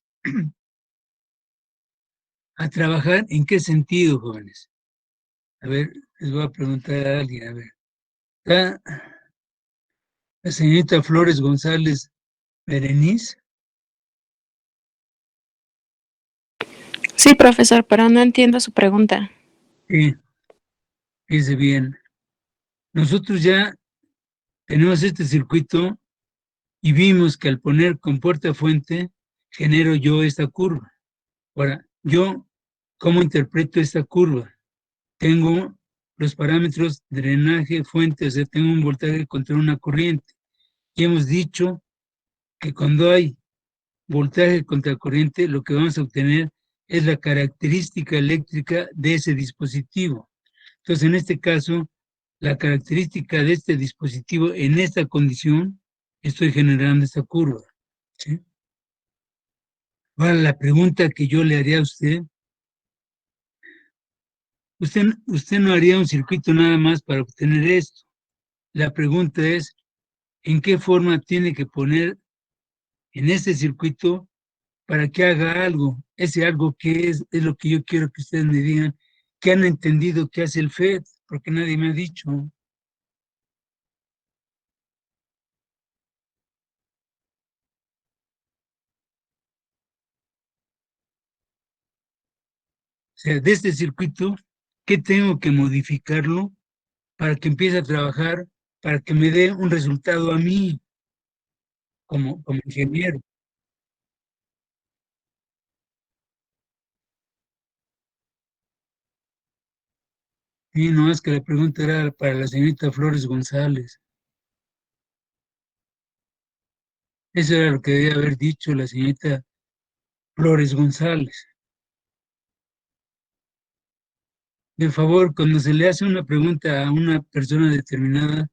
¿A trabajar en qué sentido, jóvenes? A ver, les voy a preguntar a alguien, a ver. ¿Está la señorita Flores González Berenice? Sí, profesor, pero no entiendo su pregunta. Sí, fíjese bien. Nosotros ya tenemos este circuito y vimos que al poner compuerta fuente, genero yo esta curva. Ahora, yo, ¿cómo interpreto esta curva? Tengo los parámetros drenaje, fuente, o sea, tengo un voltaje contra una corriente. Y hemos dicho que cuando hay voltaje contra corriente, lo que vamos a obtener es la característica eléctrica de ese dispositivo. Entonces, en este caso, la característica de este dispositivo en esta condición, estoy generando esta curva. ¿Sí? Ahora, la pregunta que yo le haría a usted no haría un circuito nada más para obtener esto. La pregunta es, ¿en qué forma tiene que poner en este circuito para que haga algo? Ese algo que es lo que yo quiero que ustedes me digan, que han entendido que hace el FED, porque nadie me ha dicho. O sea, de este circuito, ¿qué tengo que modificarlo para que empiece a trabajar, para que me dé un resultado a mí como ingeniero? Y no es que la pregunta era para la señorita Flores González. Eso era lo que debía haber dicho la señorita Flores González. De favor, cuando se le hace una pregunta a una persona determinada,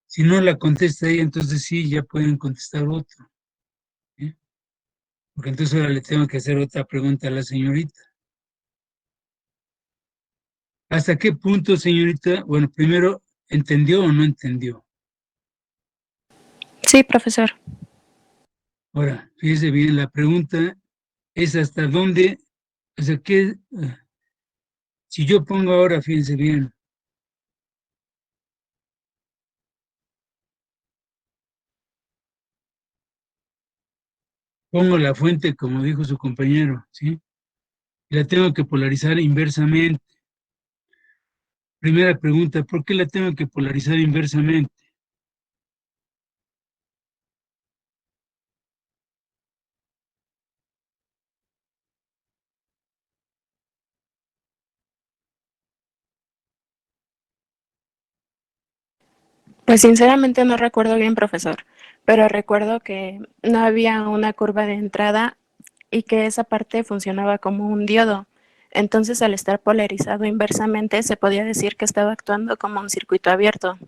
si no la contesta ella, entonces sí, ya pueden contestar otro. ¿Sí? Porque entonces ahora le tengo que hacer otra pregunta a la señorita. ¿Hasta qué punto, señorita? Bueno, primero, ¿entendió o no entendió? Sí, profesor. Ahora, fíjese bien, la pregunta es hasta dónde, o sea, ¿qué? Si yo pongo ahora, fíjense bien, pongo la fuente como dijo su compañero, ¿sí? Y la tengo que polarizar inversamente. Primera pregunta, ¿por qué la tengo que polarizar inversamente? Pues sinceramente no recuerdo bien, profesor, pero recuerdo que no había una curva de entrada y que esa parte funcionaba como un diodo. Entonces, al estar polarizado inversamente, se podía decir que estaba actuando como un circuito abierto.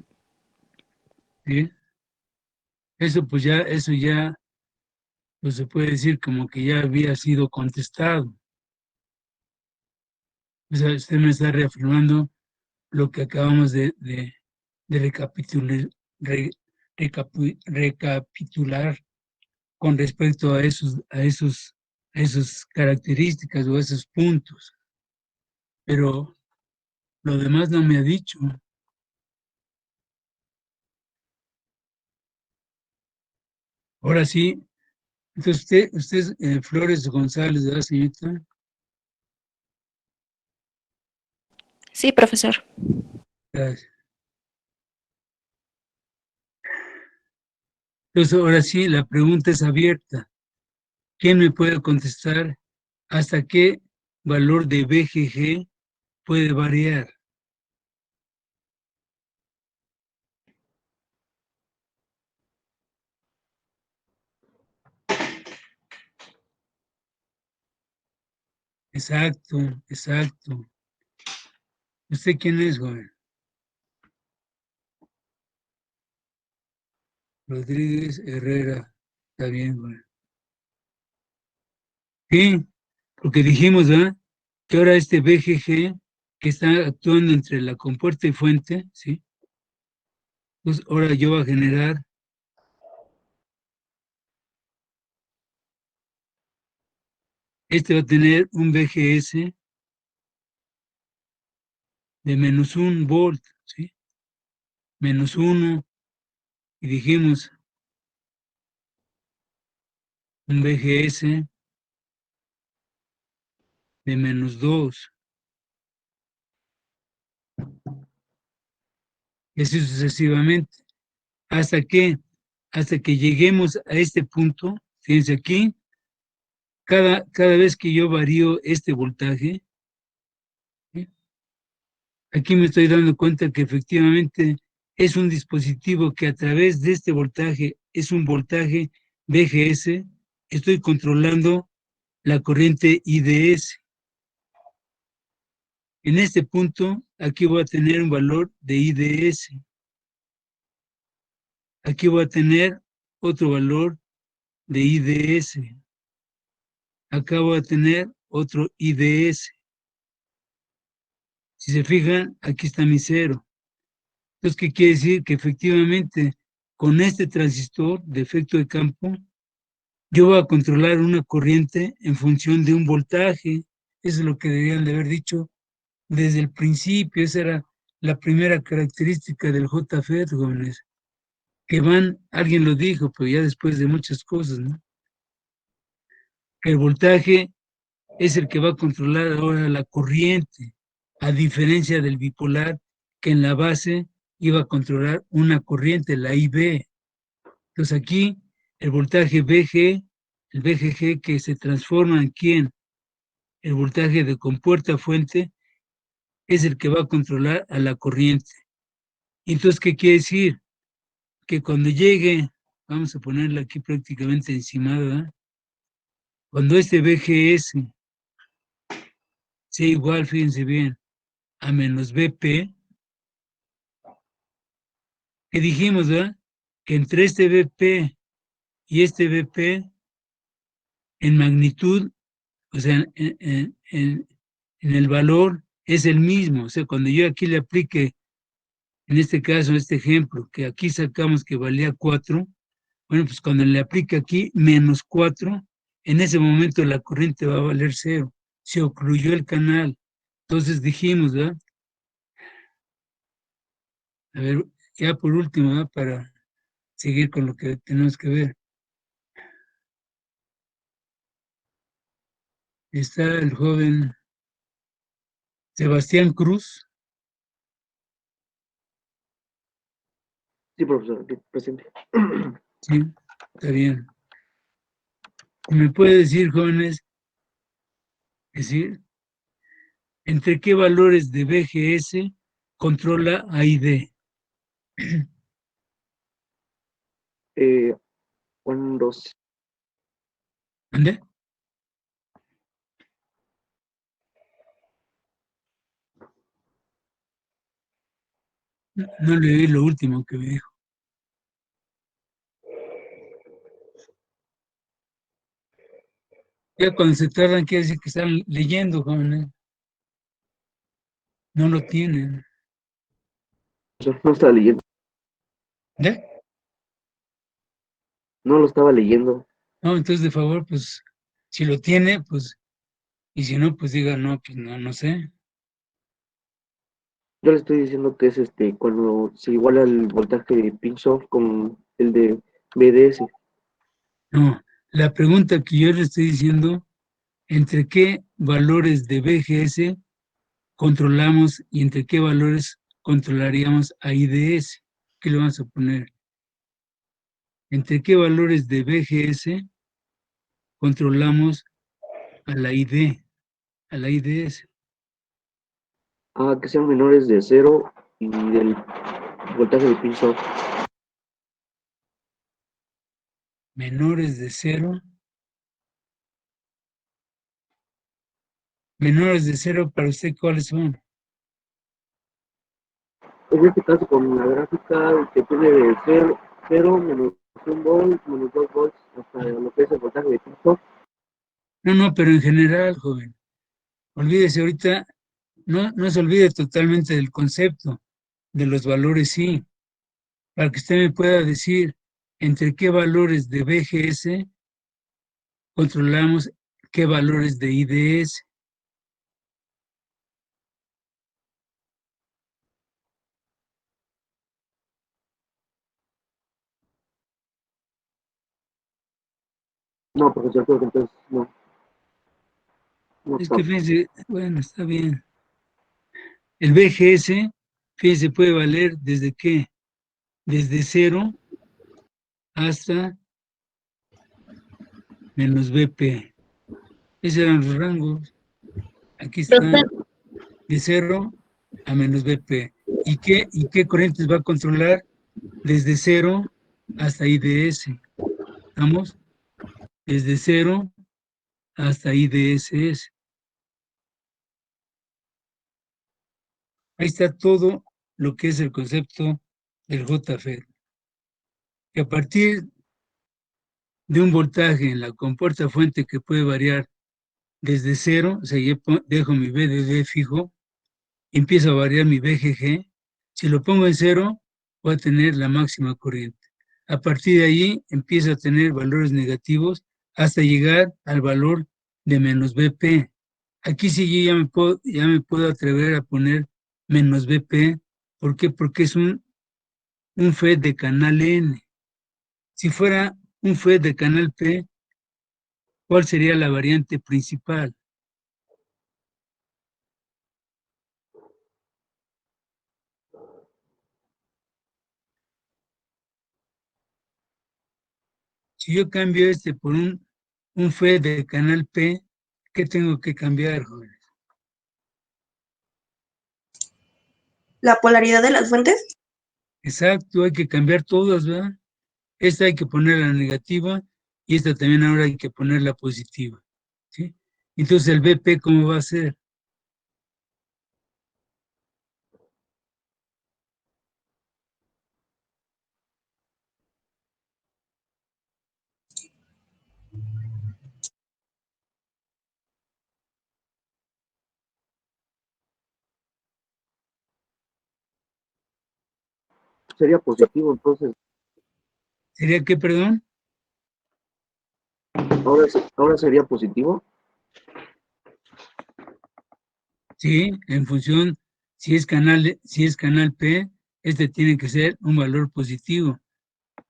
¿Sí? Eso ya, pues se puede decir como que ya había sido contestado. O sea, usted me está reafirmando lo que acabamos de re- recapitular con respecto a esos características o esos puntos. Pero lo demás no me ha dicho. Ahora sí, entonces usted es Flores González, ¿verdad, señorita? Sí, profesor. Gracias. Entonces, ahora sí, la pregunta es abierta. ¿Quién me puede contestar hasta qué valor de BGG puede variar? Exacto, exacto. ¿Usted quién es, joven? Rodríguez Herrera. Está bien, joven. Sí, porque dijimos, ¿verdad? Que ahora este BGG que está actuando entre la compuerta y fuente, ¿sí? Pues ahora yo voy a generar este va a tener un BGS de menos 1 volt, ¿sí? Menos 1, y dijimos un BGS de menos 2, y así sucesivamente. Hasta que lleguemos a este punto, fíjense aquí, cada vez que yo varío este voltaje, ¿sí? Aquí me estoy dando cuenta que efectivamente es un dispositivo que a través de este voltaje, es un voltaje BGS, estoy controlando la corriente IDS. En este punto, aquí voy a tener un valor de IDS. Aquí voy a tener otro valor de IDS. Acá voy a tener otro IDS. Si se fijan, aquí está mi cero. Entonces, ¿qué quiere decir? Que efectivamente, con este transistor de efecto de campo, yo voy a controlar una corriente en función de un voltaje. Eso es lo que deberían de haber dicho desde el principio. Esa era la primera característica del JFET, jóvenes. Que alguien lo dijo, pero ya después de muchas cosas, ¿no? Que el voltaje es el que va a controlar ahora la corriente, a diferencia del bipolar, que en la base iba a controlar una corriente, la IB. Entonces aquí el voltaje BG, el BGG que se transforma aquí en el voltaje de compuerta fuente, es el que va a controlar a la corriente. Entonces, ¿qué quiere decir? Que cuando llegue, vamos a ponerla aquí prácticamente encima, ¿verdad? Cuando este BGS sea igual, fíjense bien, a menos BP, que dijimos, ¿verdad? Que entre este BP y este BP, en magnitud, o sea, en el valor, es el mismo. O sea, cuando yo aquí le aplique, en este caso, este ejemplo, que aquí sacamos que valía 4, bueno, pues cuando le aplique aquí menos 4, en ese momento la corriente va a valer 0. Se ocluyó el canal. Entonces dijimos, ¿verdad? A ver, ya por último, ¿verdad? Para seguir con lo que tenemos que ver. Está el joven Sebastián Cruz. Sí, profesor, aquí presente. Sí, está bien. ¿Me puede decir, jóvenes, decir, entre qué valores de BGS controla AID? 1, 2. ¿Dónde? No leí lo último que me dijo. Ya cuando se tardan, quiere decir que están leyendo, jóvenes. No lo tienen. No estaba leyendo. ¿De? No lo estaba leyendo. No, entonces de favor, pues, si lo tiene, pues, y si no, pues diga, no, pues no sé. Yo le estoy diciendo que es cuando se iguala el voltaje de pinch-off con el de BDS. No, la pregunta que yo le estoy diciendo, ¿entre qué valores de BGS controlamos y entre qué valores controlaríamos a IDS? ¿Qué le vamos a poner? ¿Entre qué valores de BGS controlamos a la ID, a la IDS? Que sean menores de 0 y del voltaje de pinch-off. Menores de 0. Menores de 0, ¿para usted cuáles son? en este caso con la gráfica que tiene de 0, menos 1 volt, menos 2 volts, hasta lo que es el voltaje de piso. No, pero en general, joven. Olvídese ahorita, no se olvide totalmente del concepto, de los valores sí, para que usted me pueda decir entre qué valores de BGS controlamos qué valores de IDS. No, profesor, creo que entonces no Es que está. fíjense, bueno, está bien. El BGS, fíjense, puede valer desde qué, desde 0 hasta menos BP. Esos eran los rangos. Aquí Profe, están de 0 a menos BP. ¿Y qué corrientes va a controlar? Desde 0 hasta IDS. ¿Estamos? Desde 0 hasta IDSS. Ahí está todo lo que es el concepto del JFET. Y a partir de un voltaje en la compuerta fuente que puede variar desde 0, o sea, yo dejo mi VDD fijo, empiezo a variar mi VGG. Si lo pongo en 0, voy a tener la máxima corriente. A partir de allí empiezo a tener valores negativos hasta llegar al valor de menos BP. Aquí sí yo ya me puedo atrever a poner menos BP. ¿Por qué? Porque es un FET de canal N. Si fuera un FET de canal P, ¿cuál sería la variante principal? Si yo cambio este por un FET de canal P, ¿qué tengo que cambiar, jóvenes? la polaridad de las fuentes. Exacto, hay que cambiar todas, ¿verdad? Esta hay que ponerla negativa y esta también ahora hay que ponerla positiva, ¿sí? Entonces el BP, ¿cómo va a ser? Sería positivo, entonces, ¿Sería qué, perdón? ahora sería positivo. Sí, en función, si es canal P, este tiene que ser un valor positivo.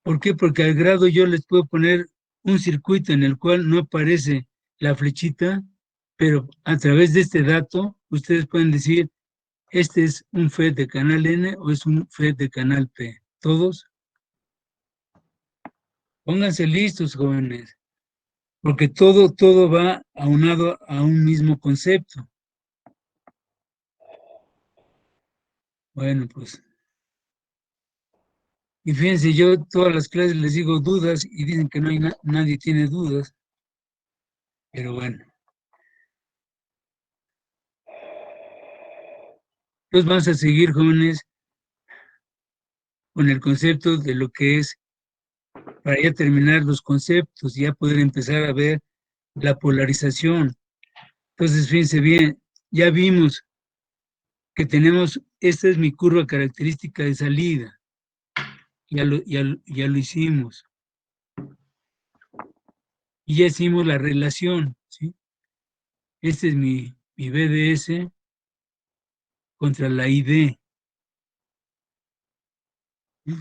¿Por qué? Porque al grado yo les puedo poner un circuito en el cual no aparece la flechita, pero a través de este dato ustedes pueden decir, este es un FET de canal N o es un FET de canal P. ¿Todos? Pónganse listos, jóvenes, porque todo va aunado a un mismo concepto. Bueno, pues, y fíjense, yo todas las clases les digo dudas y dicen que no hay nadie tiene dudas, pero bueno. Entonces vamos a seguir, jóvenes, con el concepto de lo que es, para ya terminar los conceptos, ya poder empezar a ver la polarización. Entonces, fíjense bien, ya vimos que tenemos, esta es mi curva característica de salida, ya lo hicimos. Y ya hicimos la relación, ¿sí? Este es mi BDS contra la ID. ¿Sí?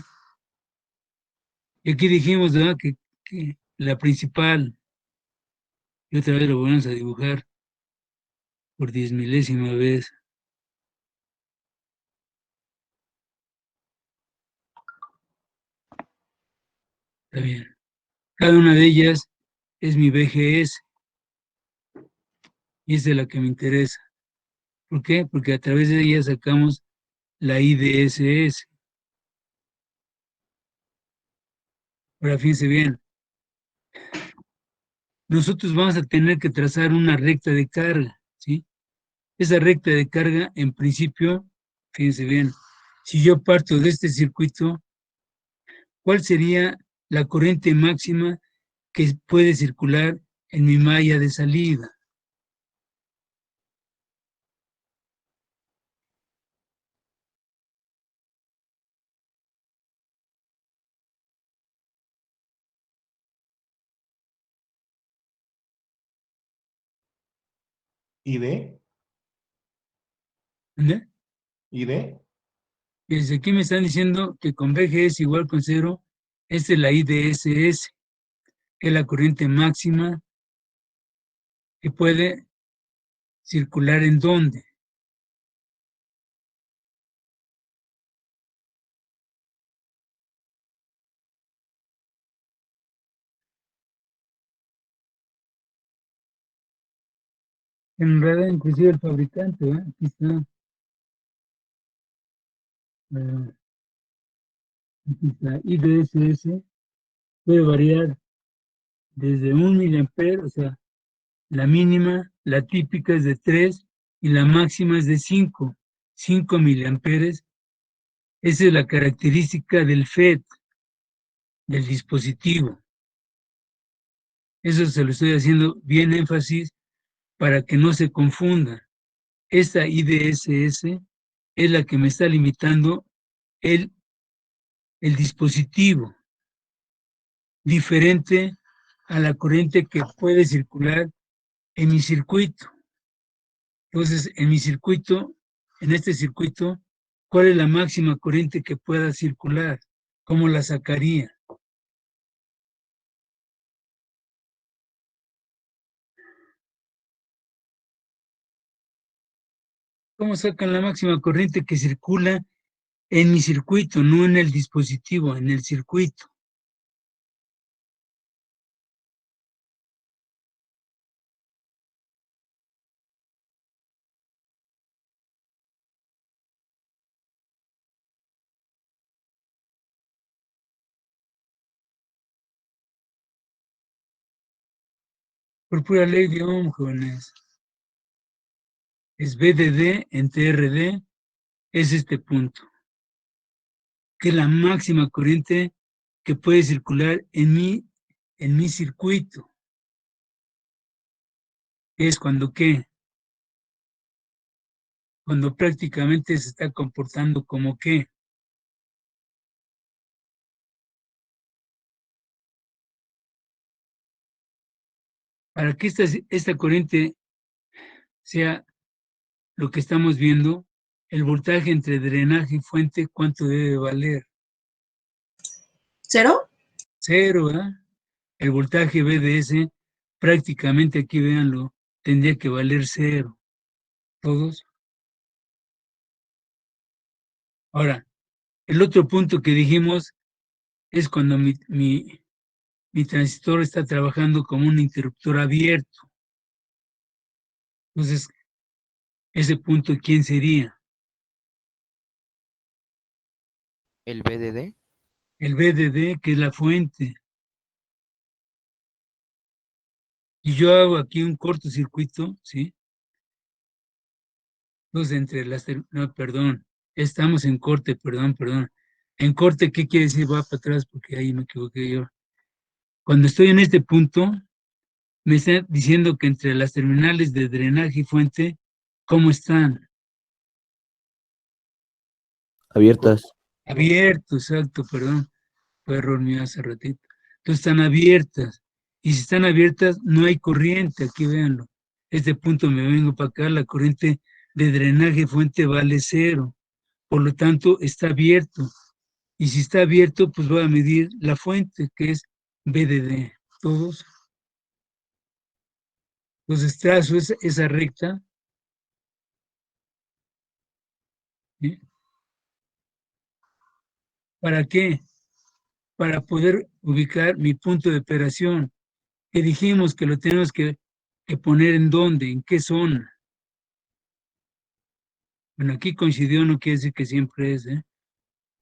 Y aquí dijimos, ¿verdad? Que la principal, y otra vez lo volvemos a dibujar por 10.000ª vez. Está bien. Cada una de ellas es mi BGS y es de la que me interesa. ¿Por qué? Porque a través de ella sacamos la IDSS. Ahora fíjense bien, nosotros vamos a tener que trazar una recta de carga, ¿sí? Esa recta de carga, en principio, fíjense bien, si yo parto de este circuito, ¿cuál sería la corriente máxima que puede circular en mi malla de salida? ¿Y D? ¿Entiendes? ¿Y D? Desde aquí me están diciendo que con VGS igual con 0, esta es la IDSS, que es la corriente máxima que puede circular en dónde. En realidad, inclusive el fabricante, ¿eh? Aquí está. Aquí está. IDSS puede variar desde 1 miliampere, o sea, la mínima, la típica es de 3 y la máxima es de 5 miliamperes. Esa es la característica del FET, del dispositivo. Eso se lo estoy haciendo bien énfasis para que no se confunda. Esta IDSS es la que me está limitando el dispositivo, diferente a la corriente que puede circular en mi circuito. Entonces, en mi circuito, en este circuito, ¿cuál es la máxima corriente que pueda circular? ¿Cómo la sacaría? ¿Cómo sacan la máxima corriente que circula en mi circuito, no en el dispositivo, en el circuito? Por pura ley de Ohm, jóvenes. Es VDD entre RD, es este punto, que es la máxima corriente que puede circular en mi circuito. Es cuando ¿qué? Cuando prácticamente se está comportando como ¿qué? Para que esta corriente sea lo que estamos viendo, el voltaje entre drenaje y fuente, ¿cuánto debe valer? ¿Cero? 0, ¿verdad? El voltaje BDS, prácticamente aquí véanlo, tendría que valer 0. ¿Todos? Ahora, el otro punto que dijimos es cuando mi transistor está trabajando como un interruptor abierto. Entonces, ese punto, ¿quién sería? El BDD. El VDD, que es la fuente. Y yo hago aquí un cortocircuito, ¿sí? Entonces, entre las... No, perdón, estamos en corte, perdón. En corte, ¿qué quiere decir? Va para atrás porque ahí me equivoqué yo. Cuando estoy en este punto, me está diciendo que entre las terminales de drenaje y fuente, ¿cómo están? Abiertas. Abiertos, exacto, perdón. Fue error mío hace ratito. Entonces están abiertas. Y si están abiertas, no hay corriente. Aquí véanlo. Este punto me vengo para acá, la corriente de drenaje fuente vale 0. Por lo tanto, está abierto. Y si está abierto, pues voy a medir la fuente, que es BDD. ¿Todos? Entonces trazo esa recta. ¿Sí? ¿Para qué? Para poder ubicar mi punto de operación. Que dijimos que lo tenemos que poner en dónde, en qué zona. Bueno, aquí coincidió, no quiere decir que siempre es, ¿eh?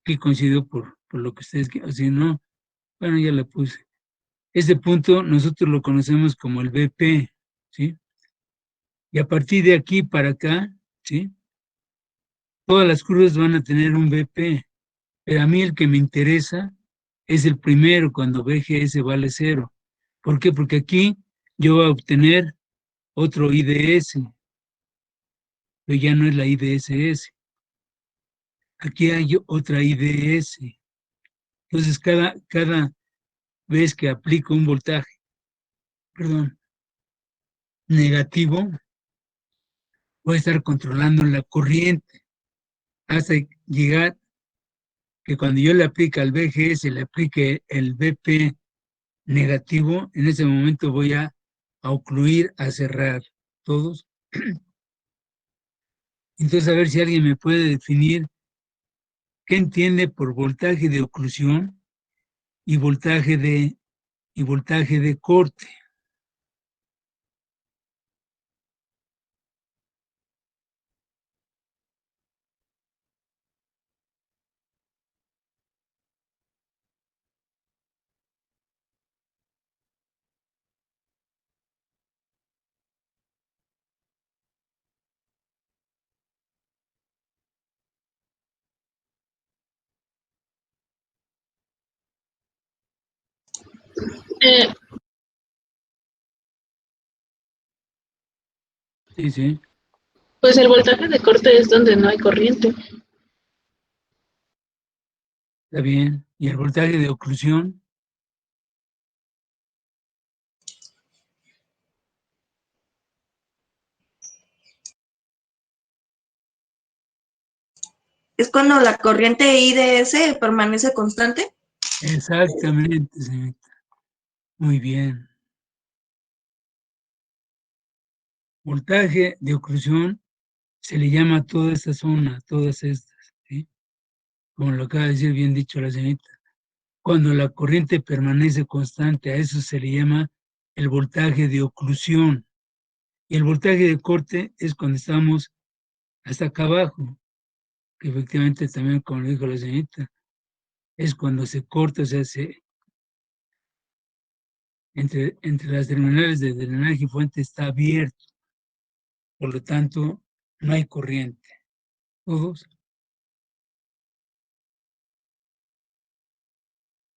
Aquí coincidió por lo que ustedes quieren, si no, bueno, ya le puse. Este punto nosotros lo conocemos como el BP, ¿sí? Y a partir de aquí para acá, ¿sí? Todas las curvas van a tener un BP, pero a mí el que me interesa es el primero, cuando VGS vale 0. ¿Por qué? Porque aquí yo voy a obtener otro IDS, pero ya no es la IDSS. Aquí hay otra IDS. Entonces, cada vez que aplico un voltaje, negativo, voy a estar controlando la corriente hasta llegar que cuando yo le aplique al VGS, le aplique el BP negativo, en ese momento voy a ocluir, a cerrar todos. Entonces, a ver si alguien me puede definir qué entiende por voltaje de oclusión y voltaje de corte. Eh, Sí, sí, pues el voltaje de corte es donde no hay corriente. está bien. Y el voltaje de oclusión, Es cuando la corriente IDS permanece constante. exactamente, señorita. Muy bien. Voltaje de oclusión se le llama a toda esta zona, todas estas, ¿sí? Como lo acaba de decir bien dicho la señorita. Cuando la corriente permanece constante, a eso se le llama el voltaje de oclusión. Y el voltaje de corte es cuando estamos hasta acá abajo, que efectivamente también, como lo dijo la señorita, es cuando se corta, o sea, entre las terminales de drenaje y fuente está abierto, por lo tanto, no hay corriente. ¿Todos?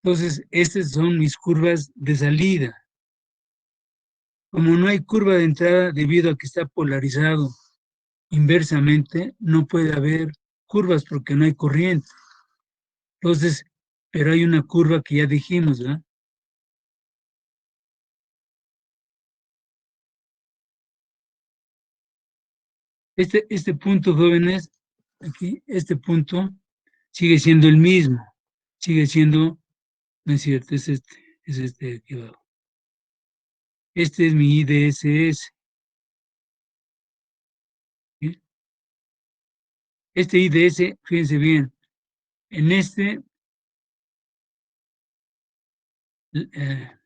Entonces, estas son mis curvas de salida. Como no hay curva de entrada debido a que está polarizado inversamente, no puede haber curvas porque no hay corriente. Entonces, pero hay una curva que ya dijimos, ¿verdad? Este punto, jóvenes, aquí, este punto sigue siendo el mismo. Sigue siendo, no es cierto, es este de aquí abajo. Este es mi IDSS. ¿Sí? Este IDS, fíjense bien, en este el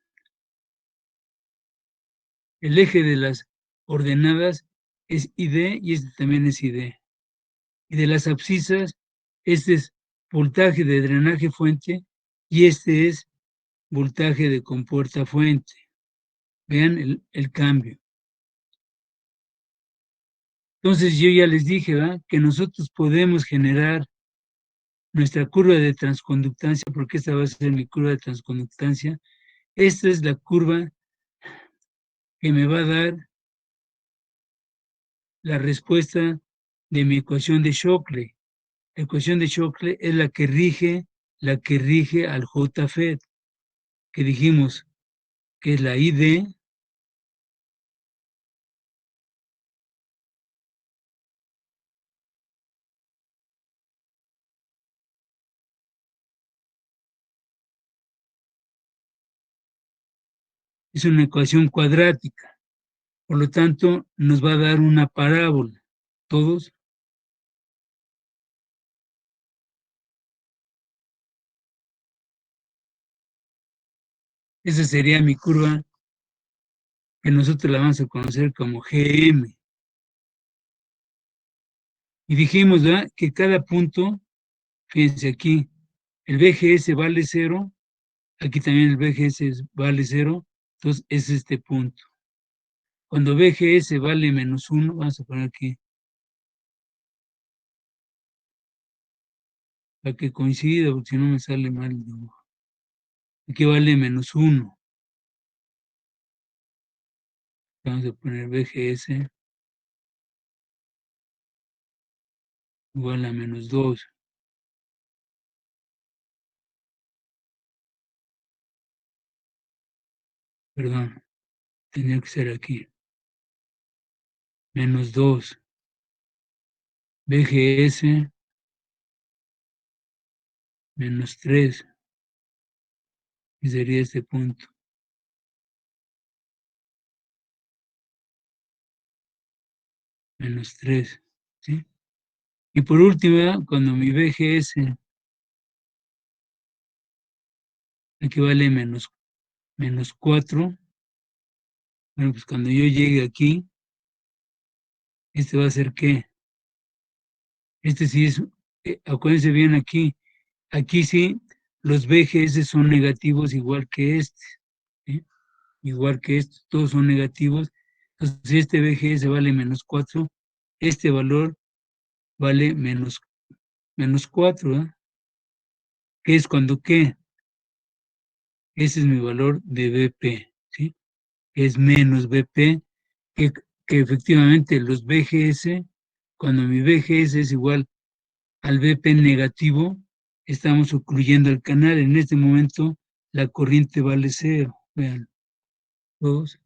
eje de las ordenadas es ID y este también es ID. Y de las abscisas, este es voltaje de drenaje fuente y este es voltaje de compuerta fuente. Vean el cambio. Entonces yo ya les dije, ¿verdad?, que nosotros podemos generar nuestra curva de transconductancia, porque esta va a ser mi curva de transconductancia. Esta es la curva que me va a dar la respuesta de mi ecuación de Shockley. La ecuación de Shockley es la que rige al JFET, que dijimos que es la ID es una ecuación cuadrática, por lo tanto nos va a dar una parábola. ¿Todos? Esa sería mi curva que nosotros la vamos a conocer como GM. Y dijimos, ¿verdad?, que cada punto, fíjense aquí, el VGS vale 0, aquí también el VGS vale 0, entonces es este punto. Cuando VGS vale -1, vamos a poner aquí, para que coincida, porque si no me sale mal el dibujo. Aquí vale -1. Vamos a poner BGS igual a -2. Perdón, tenía que ser aquí. -2. BGS -3. Y sería este punto. -3. ¿Sí? Y por último, cuando mi BGS equivale a -4, bueno, pues cuando yo llegue aquí, este va a ser ¿qué? Este sí es, acuérdense bien aquí sí, los BGS son negativos igual que este, ¿sí? Igual que estos, todos son negativos. Entonces, si este BGS vale -4, este valor vale -4, ¿eh? ¿Qué es cuando qué? Ese es mi valor de BP, ¿sí? Es menos BP, que, que efectivamente los BGS, cuando mi BGS es igual al BP negativo, estamos ocluyendo el canal. En este momento la corriente vale 0. Vean, todos.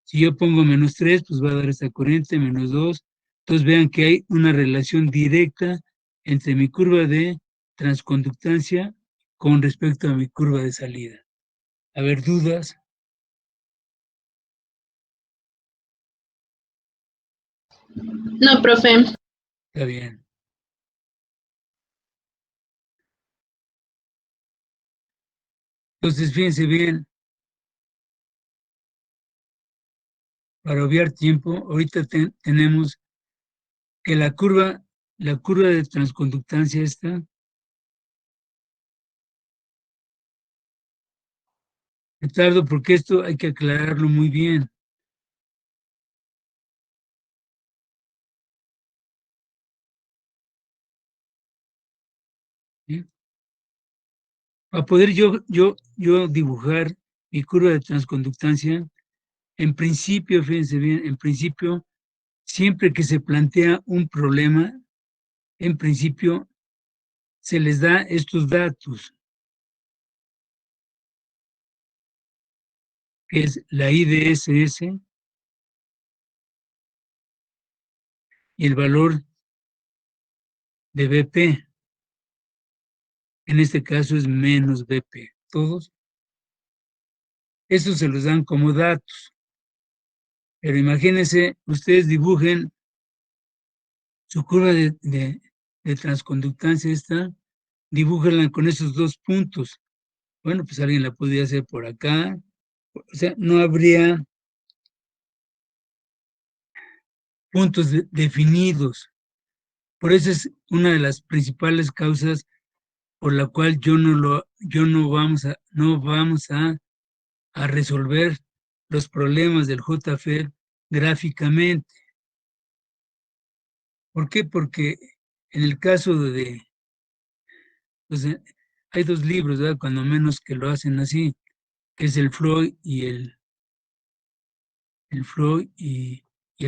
Si yo pongo -3, pues va a dar esta corriente, -2. Entonces vean que hay una relación directa entre mi curva de transconductancia con respecto a mi curva de salida. A ver, ¿dudas? No, profe. Está bien. Entonces, fíjense bien, para obviar tiempo, ahorita tenemos que la curva de transconductancia está. Me tardo porque esto hay que aclararlo muy bien. ¿Sí? Para poder yo dibujar mi curva de transconductancia, en principio, fíjense bien, en principio, siempre que se plantea un problema, en principio se les da estos datos, que es la IDSS y el valor de BP. En este caso es menos BP. Todos. Estos se los dan como datos. Pero imagínense, ustedes dibujen su curva de transconductancia esta, dibújenla con esos 2 puntos. Bueno, pues alguien la podría hacer por acá. O sea, no habría puntos definidos. Por eso es una de las principales causas por la cual no vamos a resolver los problemas del JFER gráficamente. ¿Por qué? Porque en el caso pues, hay 2 libros, ¿verdad? Cuando menos que lo hacen así, que es el Floyd y el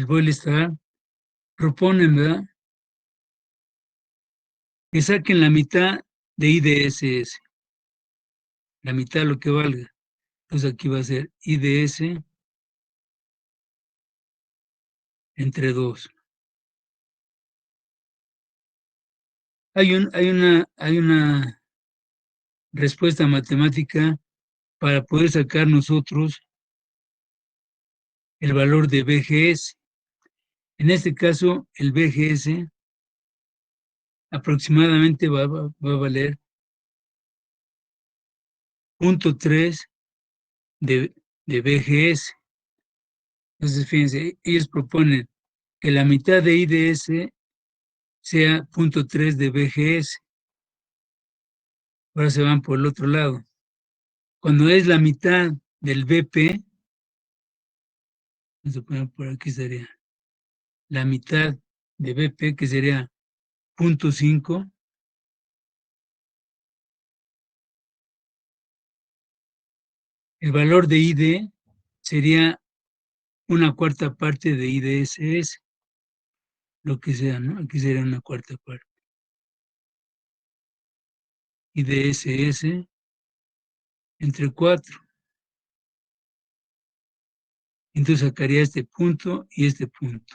Boylestar, proponen, ¿verdad? Que saquen la mitad de IDSS, la mitad de lo que valga. Entonces aquí va a ser IDS entre 2. Hay una respuesta matemática para poder sacar nosotros el valor de BGS. En este caso, el BGS aproximadamente va a valer 0.3 de BGS. Entonces, fíjense, ellos proponen que la mitad de IDS sea 0.3 de BGS. Ahora se van por el otro lado. Cuando es la mitad del BP, vamos a poner por aquí sería la mitad de BP, que sería 0.5, El valor de ID sería una cuarta parte de IDSS, lo que sea, ¿no? Aquí sería una cuarta parte. IDSS entre 4. Entonces sacaría este punto y este punto.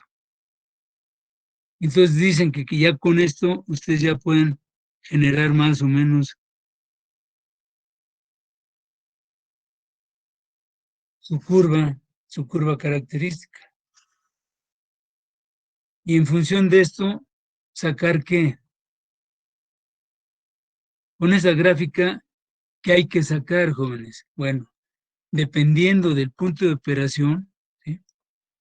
Entonces dicen que ya con esto ustedes ya pueden generar más o menos su curva característica. Y en función de esto, sacar qué. Con esa gráfica, ¿qué hay que sacar, jóvenes? Bueno, dependiendo del punto de operación, ¿sí?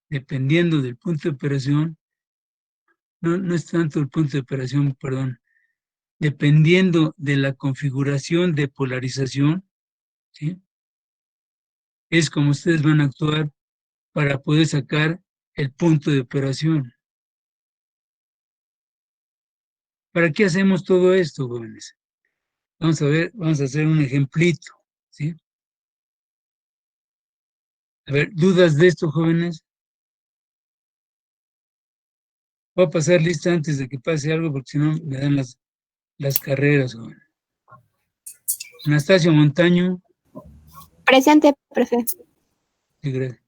Dependiendo del punto de operación, no es tanto el punto de operación, perdón, dependiendo de la configuración de polarización, ¿sí? Es como ustedes van a actuar para poder sacar el punto de operación. ¿Para qué hacemos todo esto, jóvenes? Vamos a ver, vamos a hacer un ejemplito, ¿sí? A ver, ¿dudas de esto, jóvenes? Voy a pasar lista antes de que pase algo, porque si no me dan las carreras, jóvenes. Anastasio Montaño. Presente, profe. Sí, gracias.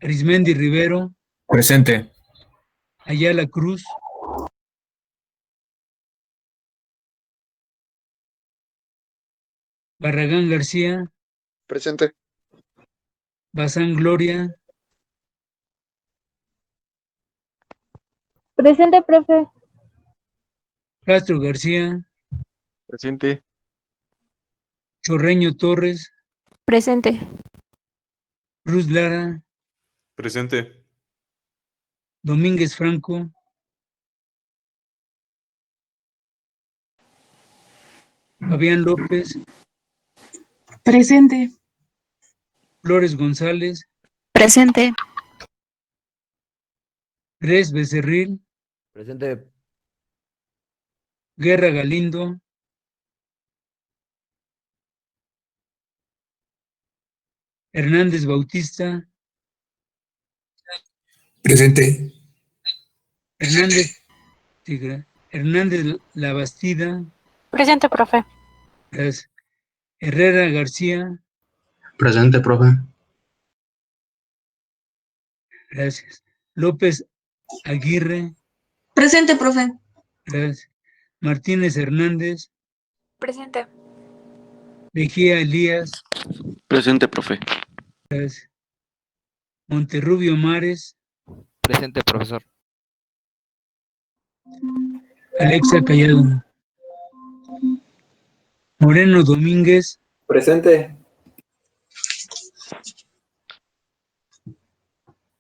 Arismendi Rivero. Presente. Ayala Cruz. Barragán García. Presente. Bazán Gloria. Presente, profe. Castro García. Presente. Chorreño Torres. Presente. Cruz Lara. Presente. Domínguez Franco. Fabián López. Presente. Flores González. Presente. Res Becerril. Presente. Guerra Galindo. Hernández Bautista. Presente. Hernández, sí, Hernández Labastida. Presente, profe. Gracias. Herrera García. Presente, profe. Gracias. López Aguirre. Presente, profe. Gracias. Martínez Hernández. Presente. Mejía Elías. Presente, profe. Gracias. Monterrubio Mares. Presente, profesor. Alexa Callado. Moreno Domínguez. Presente.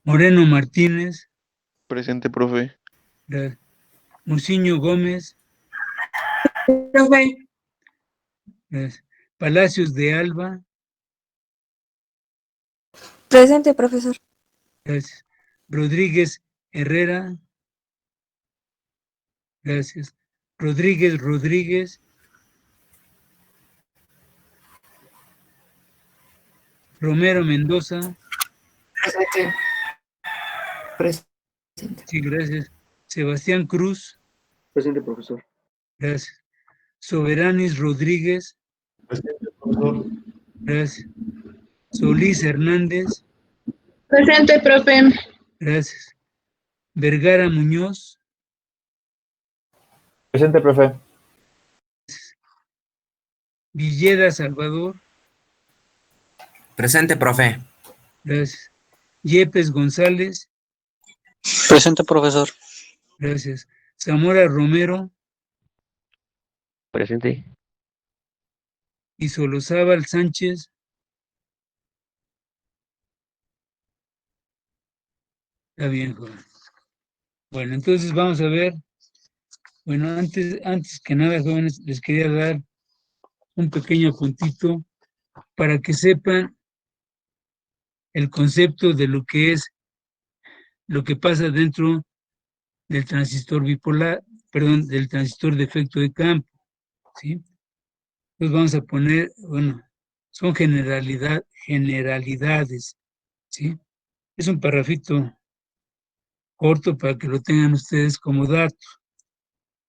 Moreno Martínez. Presente, profe. Gracias. Muciño Gómez. Profe. Gracias. Palacios de Alba. Presente, profesor. Gracias. Rodríguez Herrera. Gracias. Rodríguez Rodríguez. Romero Mendoza. Presente. Sí, gracias. Sebastián Cruz. Presente, profesor. Gracias. Soberanis Rodríguez. Presente, profesor. Gracias. Solís Hernández. Presente, profe. Gracias. Vergara Muñoz. Presente, profe. Villeda Salvador. Presente, profe. Gracias. Yepes González. Presente, profesor. Gracias. Zamora Romero. Presente. Y Solozábal Sánchez. Está bien, joven. Bueno, entonces vamos a ver. Bueno, antes que nada, jóvenes, les quería dar un pequeño puntito para que sepan el concepto de lo que es, lo que pasa dentro del transistor bipolar, perdón, del transistor de efecto de campo, ¿sí? Entonces vamos a poner, bueno, son generalidades, ¿sí? Es un parrafito corto para que lo tengan ustedes como dato.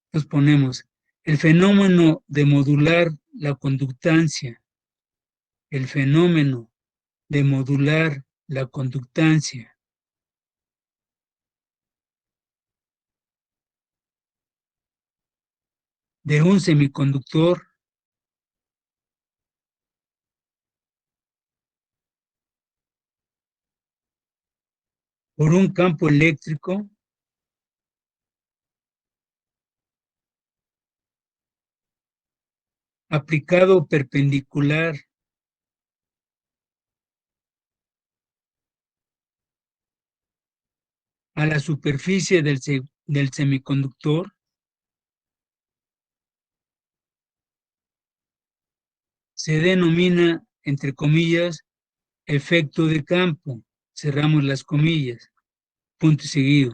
Entonces ponemos el fenómeno de modular la conductancia, el fenómeno de modular la conductancia de un semiconductor por un campo eléctrico aplicado perpendicular a la superficie del semiconductor se denomina, entre comillas, efecto de campo. Cerramos las comillas. Punto y seguido.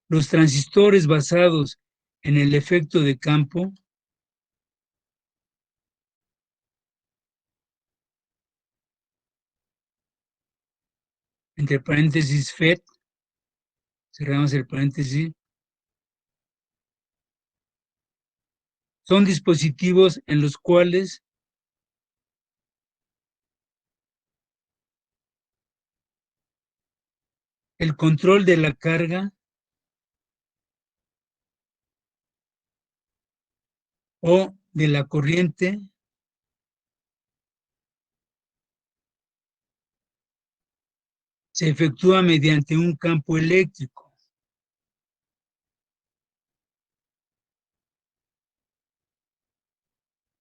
Los transistores basados en el efecto de campo entre paréntesis FET, cerramos el paréntesis, son dispositivos en los cuales el control de la carga o de la corriente se efectúa mediante un campo eléctrico.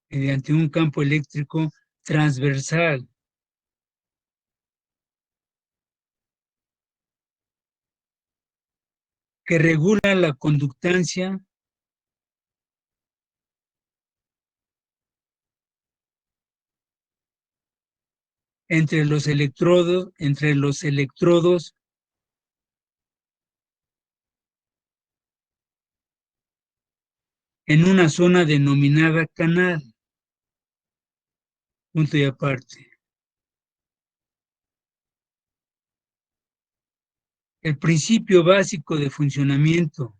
Mediante un campo eléctrico transversal que regula la conductancia entre los electrodos en una zona denominada canal. Punto y aparte. El principio básico de funcionamiento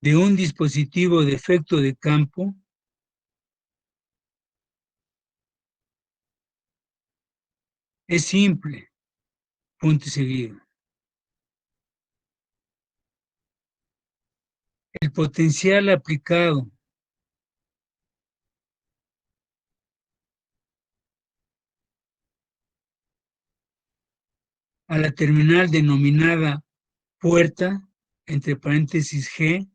de un dispositivo de efecto de campo es simple. Punto y seguido. El potencial aplicado a la terminal denominada puerta, entre paréntesis G,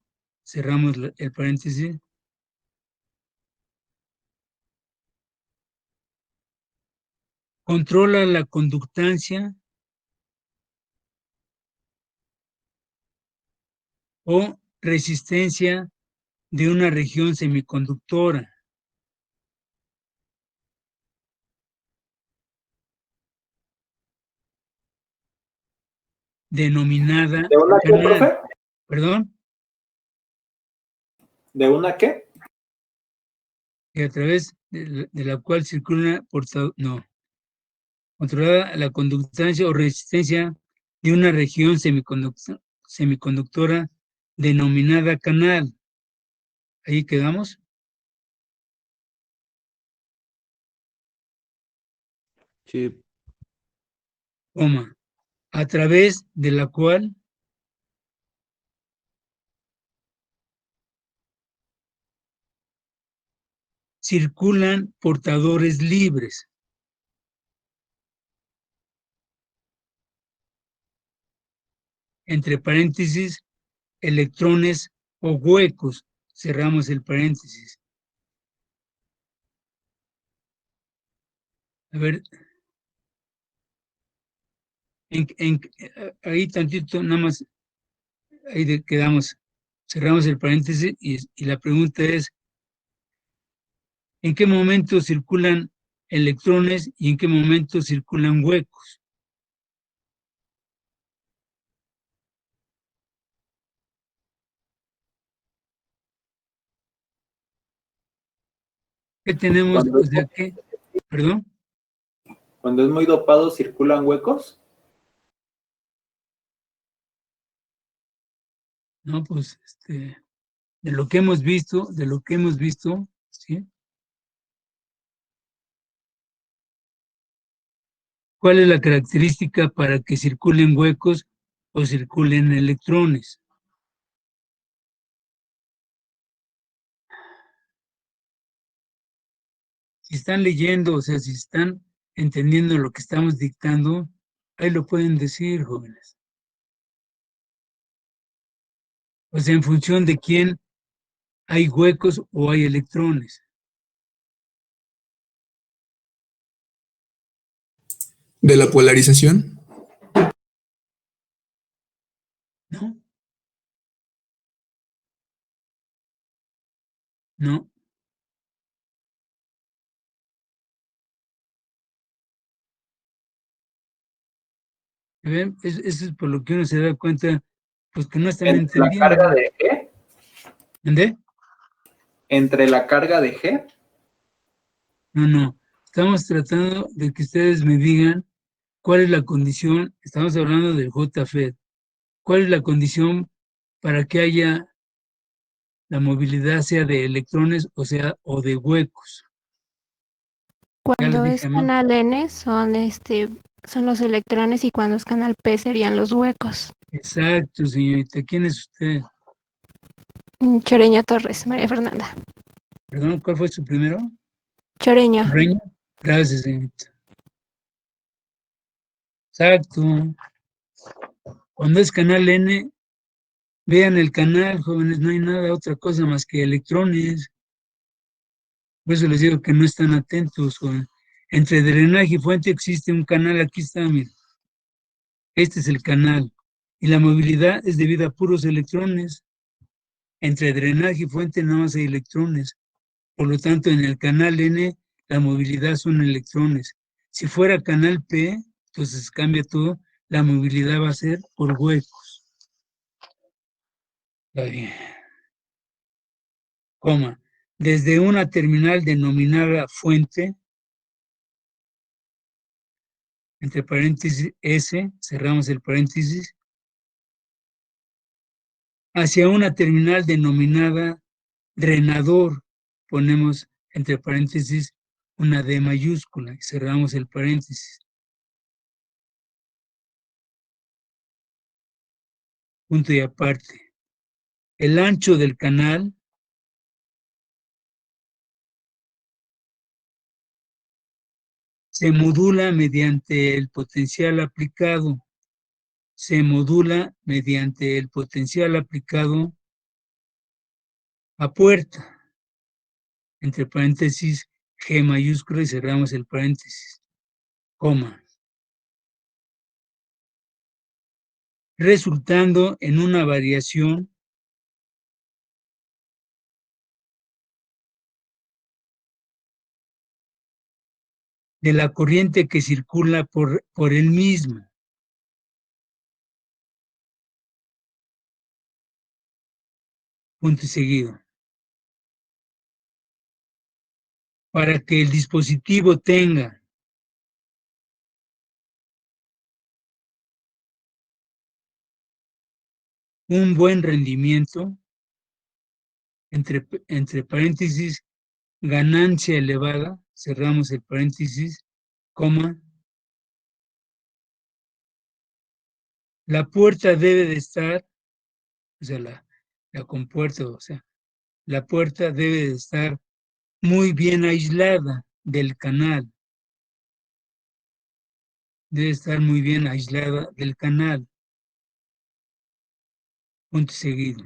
cerramos el paréntesis, controla la conductancia o resistencia de una región semiconductora, denominada ¿De una qué, canal. profe? ¿Perdón? ¿De una qué? Y a través de la cual circula controlada la conductancia o resistencia de una región semiconductora denominada canal. Ahí quedamos. Sí. Coma, a través de la cual circulan portadores libres. Entre paréntesis, electrones o huecos. Cerramos el paréntesis. A ver, ahí tantito, nada más, ahí quedamos. Cerramos el paréntesis y la pregunta es, ¿en qué momento circulan electrones y en qué momento circulan huecos? ¿Qué tenemos? Cuando, O sea, ¿qué? ¿Perdón? cuando es muy dopado, ¿circulan huecos? No, pues, de lo que hemos visto, ¿sí? ¿Cuál es la característica para que circulen huecos o circulen electrones? Si están leyendo, o sea, si están entendiendo lo que estamos dictando, ahí lo pueden decir, jóvenes. O sea, en función de quién hay huecos o hay electrones. ¿De la polarización? ¿No? No. ¿Ven? Eso es por lo que uno se da cuenta, pues que no están ¿Entre la carga entendiendo. de G? ¿Entendés? ¿Entre la carga de G? No. Estamos tratando de que ustedes me digan cuál es la condición, estamos hablando del JFET, cuál es la condición para que haya la movilidad sea de electrones o sea o de huecos. Ya les Cuando dije, es ¿no? canal N son los electrones y cuando es canal P serían los huecos. Exacto, señorita. ¿Quién es usted? Choreño Torres, María Fernanda. Perdón, ¿cuál fue su primero? Choreño. Reño. Gracias, señorita. Exacto. Cuando es canal N, vean el canal, jóvenes, no hay nada, otra cosa más que electrones. Por eso les digo que no están atentos, jóvenes. Entre drenaje y fuente existe un canal, aquí está, miren. Este es el canal. Y la movilidad es debido a puros electrones. Entre drenaje y fuente nada más hay electrones. Por lo tanto, en el canal N, la movilidad son electrones. Si fuera canal P, entonces cambia todo, la movilidad va a ser por huecos. Está bien. Coma. Desde una terminal denominada fuente, entre paréntesis S, cerramos el paréntesis, hacia una terminal denominada drenador, ponemos entre paréntesis una D mayúscula y cerramos el paréntesis. Punto y aparte. El ancho del canal se modula mediante el potencial aplicado. Se modula mediante el potencial aplicado a puerta. Entre paréntesis G mayúscula y cerramos el paréntesis. Coma. Resultando en una variación de la corriente que circula por el mismo. Punto y seguido. Para que el dispositivo tenga un buen rendimiento, entre paréntesis, ganancia elevada, cerramos el paréntesis, coma, la puerta debe de estar, o sea, la compuerta, o sea, la puerta debe de estar muy bien aislada del canal. Debe estar muy bien aislada del canal. Punto seguido.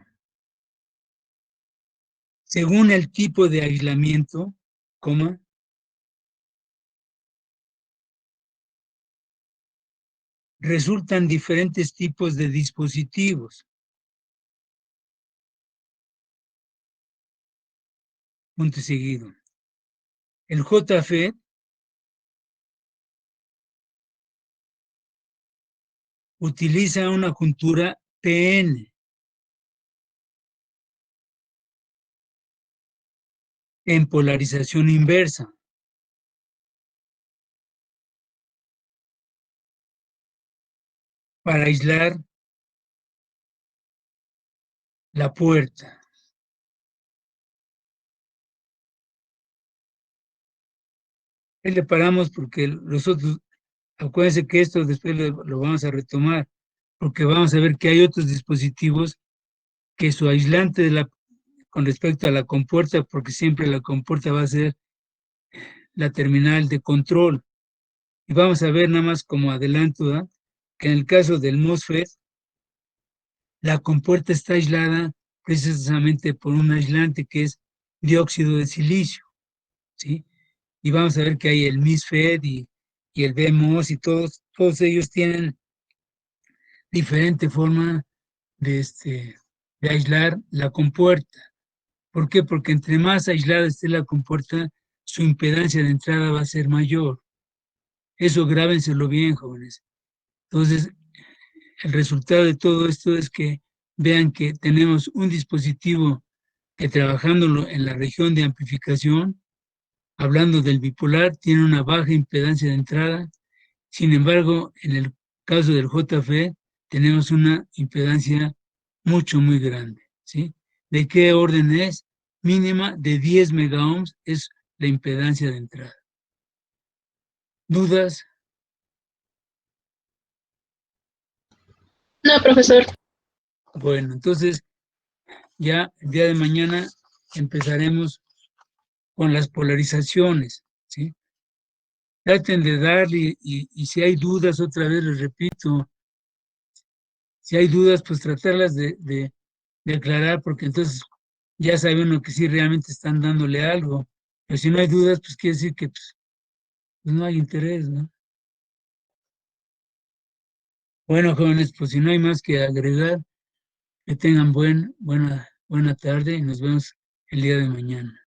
Según el tipo de aislamiento, coma, resultan diferentes tipos de dispositivos. Punto seguido. El JFET utiliza una juntura PN. en polarización inversa. Para aislar la puerta. Ahí le paramos porque los otros, acuérdense que esto después lo vamos a retomar, porque vamos a ver que hay otros dispositivos que su aislante con respecto a la compuerta, porque siempre la compuerta va a ser la terminal de control. Y vamos a ver nada más como adelanto, ¿verdad? Que en el caso del MOSFET, la compuerta está aislada precisamente por un aislante que es dióxido de silicio, ¿sí? Y vamos a ver que hay el MISFET y el BMOS y todos ellos tienen diferente forma de aislar la compuerta. ¿Por qué? Porque entre más aislada esté la compuerta, su impedancia de entrada va a ser mayor. Eso grábenselo bien, jóvenes. Entonces, el resultado de todo esto es que vean que tenemos un dispositivo que trabajándolo en la región de amplificación, hablando del bipolar, tiene una baja impedancia de entrada. Sin embargo, en el caso del JFE, tenemos una impedancia muy grande, ¿sí? ¿De qué orden es? Mínima de 10 megaohms es la impedancia de entrada. ¿Dudas? No, profesor. Bueno, entonces ya el día de mañana empezaremos con las polarizaciones, ¿sí? Traten de darle y si hay dudas, otra vez les repito, si hay dudas, pues tratarlas de aclarar, porque entonces ya sabe uno que sí realmente están dándole algo. Pero si no hay dudas, pues quiere decir que pues no hay interés, ¿no? Bueno, jóvenes, pues si no hay más que agregar, que tengan buena tarde y nos vemos el día de mañana.